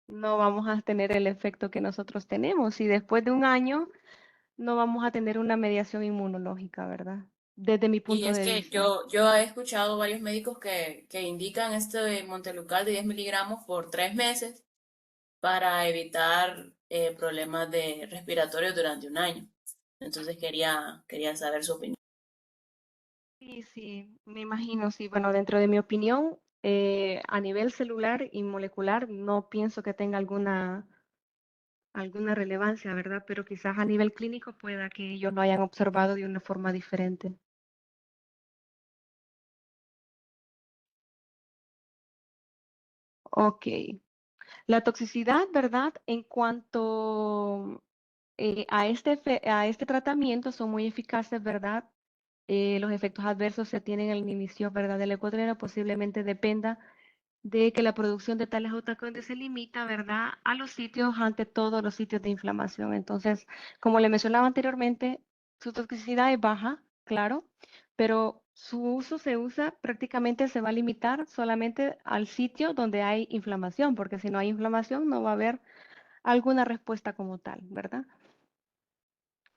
[SPEAKER 2] no vamos a tener el efecto que nosotros tenemos. Y después de un año no vamos a tener una mediación inmunológica, ¿verdad? Desde mi
[SPEAKER 6] Y
[SPEAKER 2] punto
[SPEAKER 6] es
[SPEAKER 2] de
[SPEAKER 6] que
[SPEAKER 2] vista.
[SPEAKER 6] yo he escuchado varios médicos que indican este Montelukast de 10 miligramos por 3 meses para evitar problemas de respiratorios durante un año. Entonces quería saber su opinión.
[SPEAKER 2] Sí, sí, me imagino, sí. Bueno, dentro de mi opinión, a nivel celular y molecular, no pienso que tenga alguna relevancia, ¿verdad? Pero quizás a nivel clínico pueda que ellos lo hayan observado de una forma diferente. Ok. La toxicidad, ¿verdad? En cuanto a este tratamiento son muy eficaces, ¿verdad? Los efectos adversos se tienen al inicio, ¿verdad? Del ecuatoriano posiblemente dependa de que la producción de tales autocoides se limita, ¿verdad? A los sitios, ante todo, los sitios de inflamación. Entonces, como le mencionaba anteriormente, su toxicidad es baja, claro, pero su uso prácticamente se va a limitar solamente al sitio donde hay inflamación, porque si no hay inflamación no va a haber alguna respuesta como tal, ¿verdad?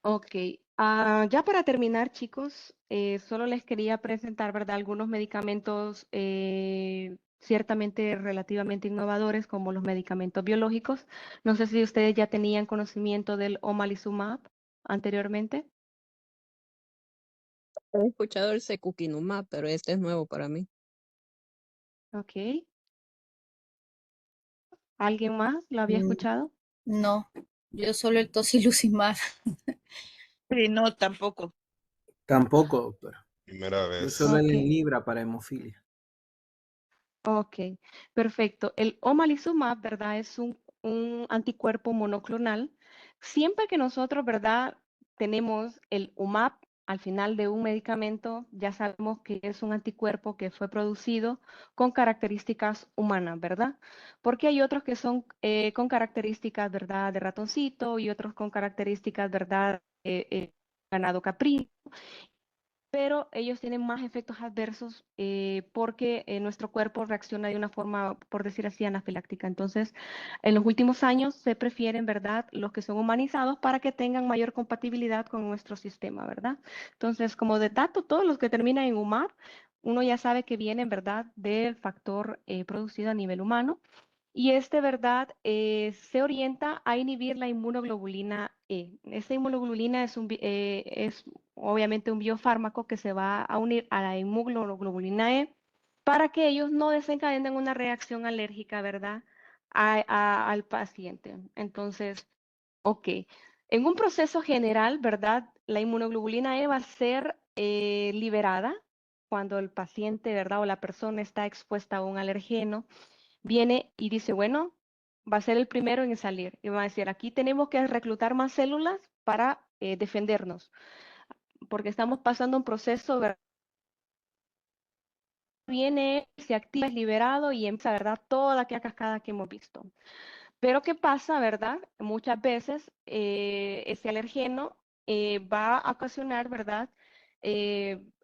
[SPEAKER 2] Ok, ya para terminar, chicos, solo les quería presentar, ¿verdad? Algunos medicamentos ciertamente relativamente innovadores, como los medicamentos biológicos. No sé si ustedes ya tenían conocimiento del omalizumab anteriormente.
[SPEAKER 13] He escuchado el secukinumab, pero este es nuevo para mí.
[SPEAKER 2] Ok, ¿alguien más lo había
[SPEAKER 3] Mm,
[SPEAKER 2] escuchado?
[SPEAKER 3] No, yo solo el tocilizumab.
[SPEAKER 5] Sí, no, tampoco.
[SPEAKER 1] Tampoco, doctora.
[SPEAKER 14] Primera
[SPEAKER 1] Yo
[SPEAKER 14] vez.
[SPEAKER 1] solo el
[SPEAKER 2] Ok.
[SPEAKER 1] Libra para hemofilia.
[SPEAKER 2] Ok, perfecto. El omalizumab, ¿verdad? Es un anticuerpo monoclonal. Siempre que nosotros, ¿verdad? Tenemos el UMAP al final de un medicamento, ya sabemos que es un anticuerpo que fue producido con características humanas, ¿verdad? Porque hay otros que son con características, ¿verdad? De ratoncito y otros con características, ¿verdad? Ganado caprino, pero ellos tienen más efectos adversos porque nuestro cuerpo reacciona de una forma, por decir así, anafiláctica. Entonces, en los últimos años se prefieren, ¿verdad?, los que son humanizados para que tengan mayor compatibilidad con nuestro sistema, ¿verdad? Entonces, como de dato, todos los que terminan en UMAP uno ya sabe que viene, ¿verdad?, del factor producido a nivel humano. Y ¿verdad?, se orienta a inhibir la inmunoglobulina E. Esta inmunoglobulina es obviamente un biofármaco que se va a unir a la inmunoglobulina E para que ellos no desencadenen una reacción alérgica, ¿verdad?, al paciente. Entonces, ok, en un proceso general, ¿verdad?, la inmunoglobulina E va a ser liberada cuando el paciente, ¿verdad?, o la persona está expuesta a un alergeno. Viene y dice, bueno, va a ser el primero en salir. Y va a decir, aquí tenemos que reclutar más células para defendernos, porque estamos pasando un proceso, ¿verdad? Viene, se activa, es liberado y empieza, ¿verdad?, toda aquella cascada que hemos visto. Pero ¿qué pasa, verdad? Muchas veces ese alergeno va a ocasionar, ¿verdad?,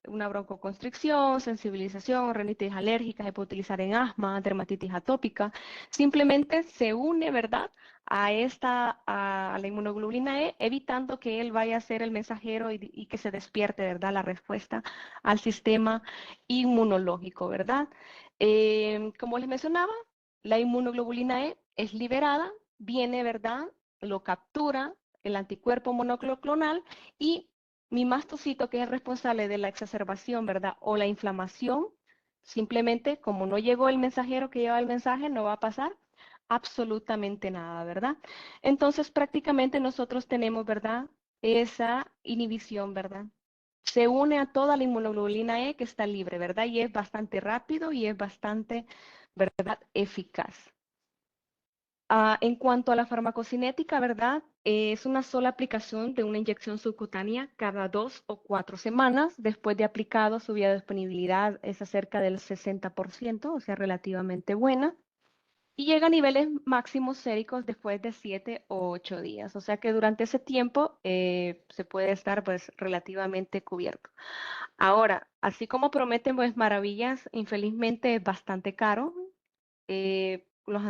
[SPEAKER 2] una broncoconstricción, sensibilización, rinitis alérgica, se puede utilizar en asma, dermatitis atópica. Simplemente se une, ¿verdad?, a la inmunoglobulina E, evitando que él vaya a ser el mensajero y que se despierte, ¿verdad?, la respuesta al sistema inmunológico, ¿verdad? Como les mencionaba, la inmunoglobulina E es liberada, viene, ¿verdad?, lo captura el anticuerpo monoclonal y mi mastocito, que es el responsable de la exacerbación, ¿verdad?, o la inflamación, simplemente como no llegó el mensajero que lleva el mensaje, no va a pasar absolutamente nada, ¿verdad? Entonces, prácticamente nosotros tenemos, ¿verdad?, esa inhibición, ¿verdad? Se une a toda la inmunoglobulina E que está libre, ¿verdad? Y es bastante rápido y es bastante, ¿verdad?, eficaz. En cuanto a la farmacocinética, ¿verdad? Es una sola aplicación de una inyección subcutánea cada 2 o 4 semanas. Después de aplicado, su biodisponibilidad es acerca del 60%, o sea, relativamente buena. Y llega a niveles máximos séricos después de 7 o 8 días. O sea que durante ese tiempo se puede estar pues relativamente cubierto. Ahora, así como prometen pues maravillas, infelizmente es bastante caro.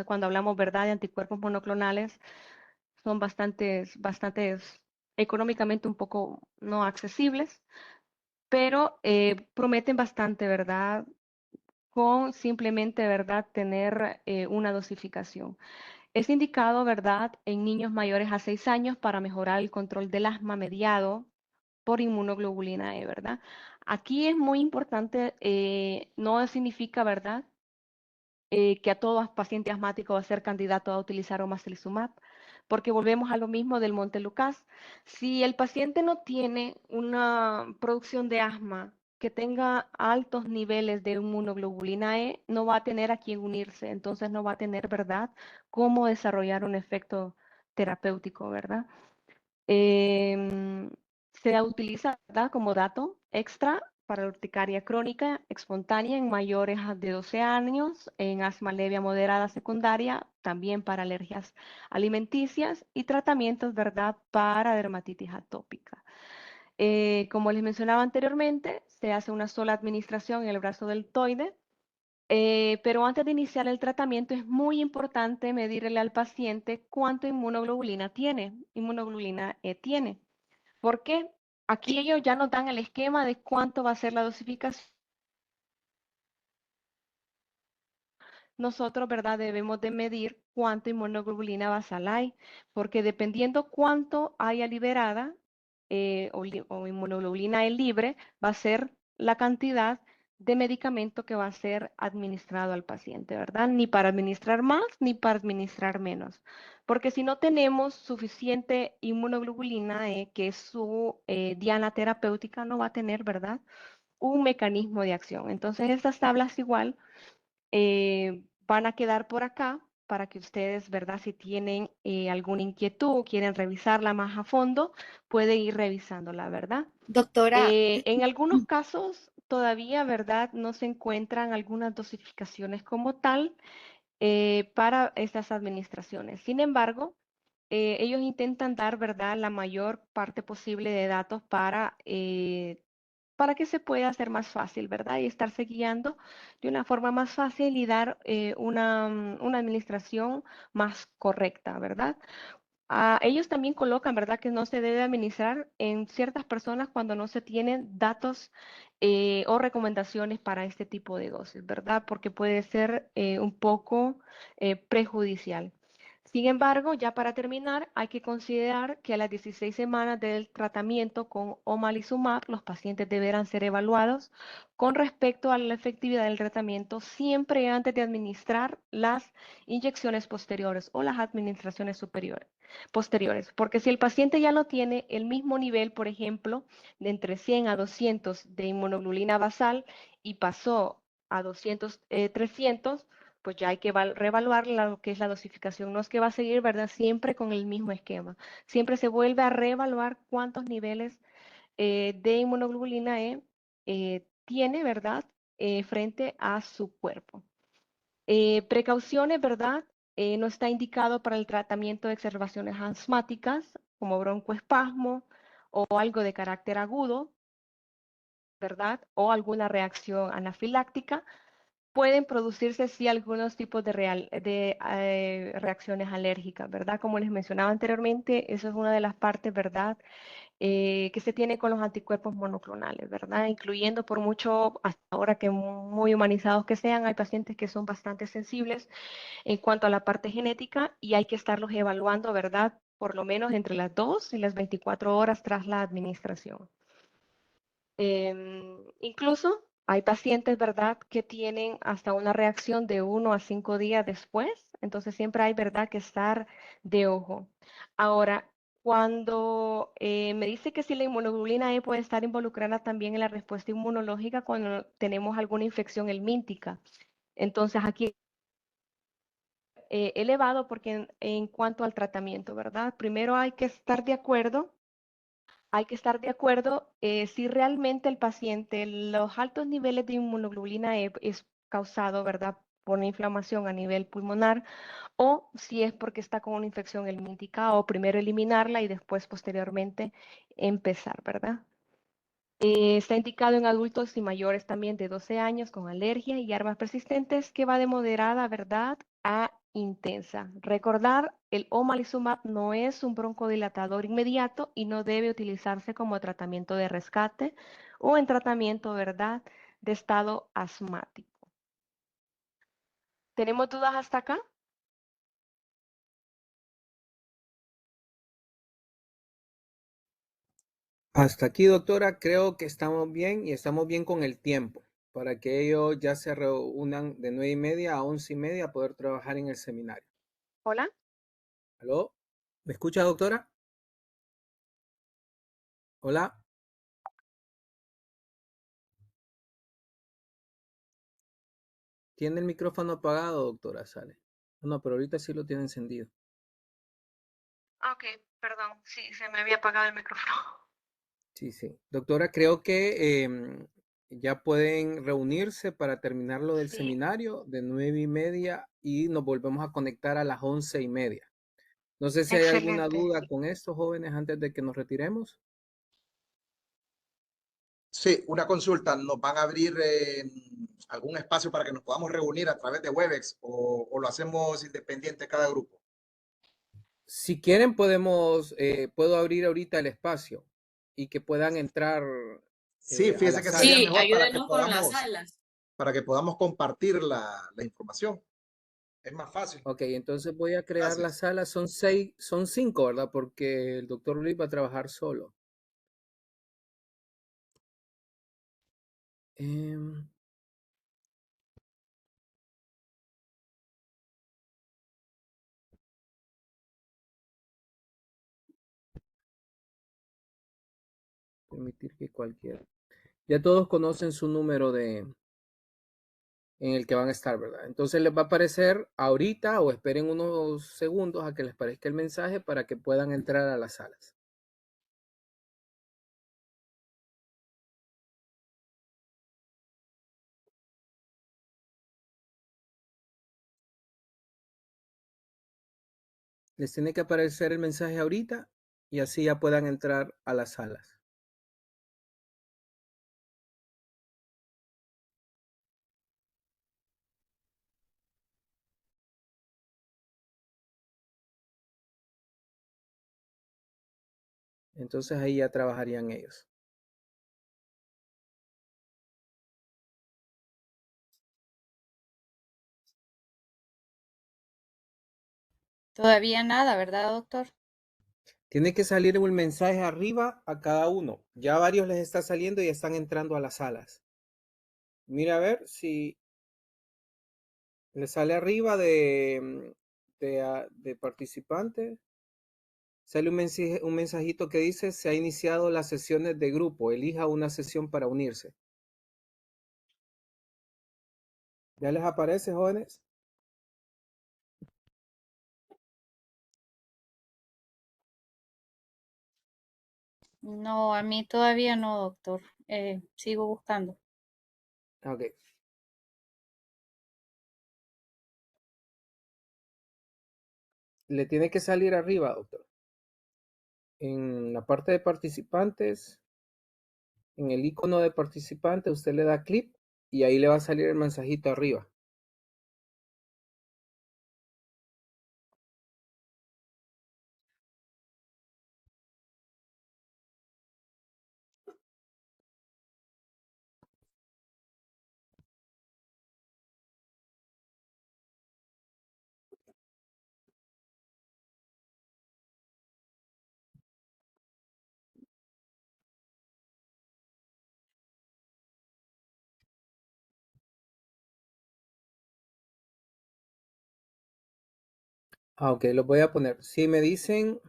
[SPEAKER 2] Cuando hablamos, ¿verdad?, de anticuerpos monoclonales, son bastantes económicamente un poco no accesibles, pero prometen bastante, ¿verdad?, con simplemente, ¿verdad?, tener una dosificación. Es indicado, ¿verdad?, en niños mayores a 6 años para mejorar el control del asma mediado por inmunoglobulina E, ¿verdad? Aquí es muy importante, no significa, ¿verdad?, que a todo paciente asmático va a ser candidato a utilizar omacilizumab, porque volvemos a lo mismo del Montelukast. Si el paciente no tiene una producción de asma que tenga altos niveles de inmunoglobulina E, no va a tener a quién unirse, entonces no va a tener, ¿verdad?, cómo desarrollar un efecto terapéutico, ¿verdad? Se utiliza, ¿verdad?, como dato extra para la urticaria crónica espontánea en mayores de 12 años, en asma leve a moderada secundaria, también para alergias alimenticias y tratamientos, ¿verdad?, para dermatitis atópica. Como les mencionaba anteriormente, se hace una sola administración en el brazo deltoide, pero antes de iniciar el tratamiento es muy importante medirle al paciente cuánto inmunoglobulina E tiene. ¿Por qué? Aquí ellos ya nos dan el esquema de cuánto va a ser la dosificación. Nosotros, ¿verdad?, debemos de medir cuánta inmunoglobulina basal hay, porque dependiendo cuánto haya liberada o inmunoglobulina E libre, va a ser la cantidad de medicamento que va a ser administrado al paciente, ¿verdad? Ni para administrar más ni para administrar menos. Porque si no tenemos suficiente inmunoglobulina E, que es su diana terapéutica, no va a tener, ¿verdad?, un mecanismo de acción. Entonces, estas tablas igual van a quedar por acá para que ustedes, ¿verdad?, si tienen alguna inquietud, quieren revisarla más a fondo, pueden ir revisándola, ¿verdad?
[SPEAKER 3] Doctora,
[SPEAKER 2] En algunos casos todavía, ¿verdad?, no se encuentran algunas dosificaciones como tal para estas administraciones. Sin embargo, ellos intentan dar, ¿verdad?, la mayor parte posible de datos para que se pueda hacer más fácil, ¿verdad? Y estarse guiando de una forma más fácil y dar una administración más correcta, ¿verdad? Ellos también colocan, ¿verdad?, que no se debe administrar en ciertas personas cuando no se tienen datos o recomendaciones para este tipo de dosis, ¿verdad? Porque puede ser un poco prejudicial. Sin embargo, ya para terminar, hay que considerar que a las 16 semanas del tratamiento con omalizumab, los pacientes deberán ser evaluados con respecto a la efectividad del tratamiento siempre antes de administrar las inyecciones posteriores o las administraciones posteriores, porque si el paciente ya lo tiene el mismo nivel, por ejemplo, de entre 100 a 200 de inmunoglobulina basal y pasó a 200, 300, pues ya hay que reevaluar lo que es la dosificación. No es que va a seguir, ¿verdad? Siempre con el mismo esquema. Siempre se vuelve a reevaluar cuántos niveles de inmunoglobulina E tiene, ¿verdad? Frente a su cuerpo. Precauciones, ¿verdad? No está indicado para el tratamiento de exacerbaciones asmáticas como broncoespasmo o algo de carácter agudo, ¿verdad? O alguna reacción anafiláctica. Pueden producirse sí algunos tipos de reacciones alérgicas, ¿verdad? Como les mencionaba anteriormente, eso es una de las partes, ¿verdad? Que se tiene con los anticuerpos monoclonales, ¿verdad? Incluyendo por mucho, hasta ahora que muy humanizados que sean, hay pacientes que son bastante sensibles en cuanto a la parte genética y hay que estarlos evaluando, ¿verdad? Por lo menos entre las 2 y las 24 horas tras la administración. Incluso hay pacientes, ¿verdad?, que tienen hasta una reacción de 1 a 5 días después, entonces siempre hay, ¿verdad?, que estar de ojo. Ahora, cuando me dice que si la inmunoglobulina E puede estar involucrada también en la respuesta inmunológica cuando tenemos alguna infección helmíntica. Entonces aquí elevado porque en cuanto al tratamiento, ¿verdad? Primero hay que estar de acuerdo si realmente el paciente, los altos niveles de inmunoglobulina E es causado, ¿verdad?, por una inflamación a nivel pulmonar o si es porque está con una infección helmíntica o primero eliminarla y después posteriormente empezar, ¿verdad? Está indicado en adultos y mayores también de 12 años con alergia y armas persistentes que va de moderada, ¿verdad?, a intensa. Recordar, el omalizumab no es un broncodilatador inmediato y no debe utilizarse como tratamiento de rescate o en tratamiento, ¿verdad?, de estado asmático. ¿Tenemos dudas hasta acá?
[SPEAKER 1] Hasta aquí, doctora, creo que estamos bien y estamos bien con el tiempo para que ellos ya se reúnan de 9:30 a 11:30 a poder trabajar en el seminario.
[SPEAKER 2] Hola.
[SPEAKER 1] ¿Aló? ¿Me escucha, doctora? Hola. Tiene el micrófono apagado, doctora, sale. No, pero ahorita sí lo tiene encendido.
[SPEAKER 2] Ok, perdón, sí, se me había apagado el micrófono.
[SPEAKER 1] Sí, sí. Doctora, creo que ya pueden reunirse para terminar lo del
[SPEAKER 2] Sí,
[SPEAKER 1] seminario de 9:30 y nos volvemos a conectar a las 11:30. No sé si hay alguna
[SPEAKER 2] excelente.
[SPEAKER 1] duda con estos jóvenes antes de que nos retiremos.
[SPEAKER 12] Sí, una consulta. ¿Nos van a abrir algún espacio para que nos podamos reunir a través de Webex o lo hacemos independiente cada grupo?
[SPEAKER 1] Si quieren, puedo abrir ahorita el espacio y que puedan entrar
[SPEAKER 12] Sí,
[SPEAKER 1] a
[SPEAKER 12] fíjese
[SPEAKER 1] la
[SPEAKER 12] que sería
[SPEAKER 1] sala.
[SPEAKER 6] Sí,
[SPEAKER 12] mejor
[SPEAKER 6] ayúdenos con las salas.
[SPEAKER 12] para que podamos compartir la información. Es más fácil.
[SPEAKER 1] Ok, entonces voy a crear la
[SPEAKER 12] Gracias.
[SPEAKER 1] sala. Son 5, ¿verdad? Porque el doctor Luis va a trabajar solo. Em, permitir que cualquiera. Ya todos conocen su número en el que van a estar, ¿verdad? Entonces les va a aparecer ahorita o esperen unos segundos a que les parezca el mensaje para que puedan entrar a las salas. Les tiene que aparecer el mensaje ahorita y así ya puedan entrar a las salas. Entonces ahí ya trabajarían ellos.
[SPEAKER 3] Todavía nada, ¿verdad, doctor?
[SPEAKER 1] Tiene que salir un mensaje arriba a cada uno. Ya varios les está saliendo y están entrando a las salas. Mira a ver si le sale arriba de participantes. Sale un mensajito que dice: se ha iniciado las sesiones de grupo. Elija una sesión para unirse. ¿Ya les aparece, jóvenes?
[SPEAKER 3] No, a mí todavía no, doctor. Sigo buscando.
[SPEAKER 1] Ok. Le tiene que salir arriba, doctor. En la parte de participantes, en el icono de participante, usted le da clic y ahí le va a salir el mensajito arriba. Ah, ok, lo voy a poner. Si me dicen,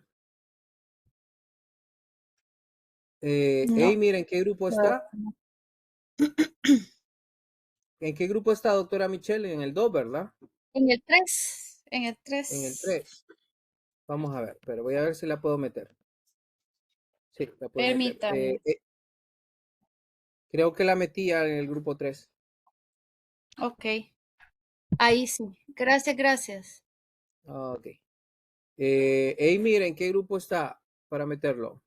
[SPEAKER 3] No,
[SPEAKER 1] hey, mira, ¿en qué grupo está?
[SPEAKER 3] no.
[SPEAKER 1] ¿En qué grupo está, doctora Michelle? En el 2, ¿verdad?
[SPEAKER 3] En el 3, en el
[SPEAKER 1] En el
[SPEAKER 3] 3.
[SPEAKER 1] 3. Vamos a ver, pero voy a ver si la puedo meter. Sí, la puedo meter.
[SPEAKER 3] Permítame.
[SPEAKER 1] Creo que la metía en el grupo 3.
[SPEAKER 3] Ok, ahí sí. Gracias, gracias.
[SPEAKER 1] Ok. Hey, mira, ¿en qué grupo está para meterlo?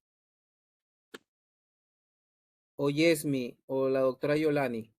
[SPEAKER 1] O Yesmi, o la doctora Yolani.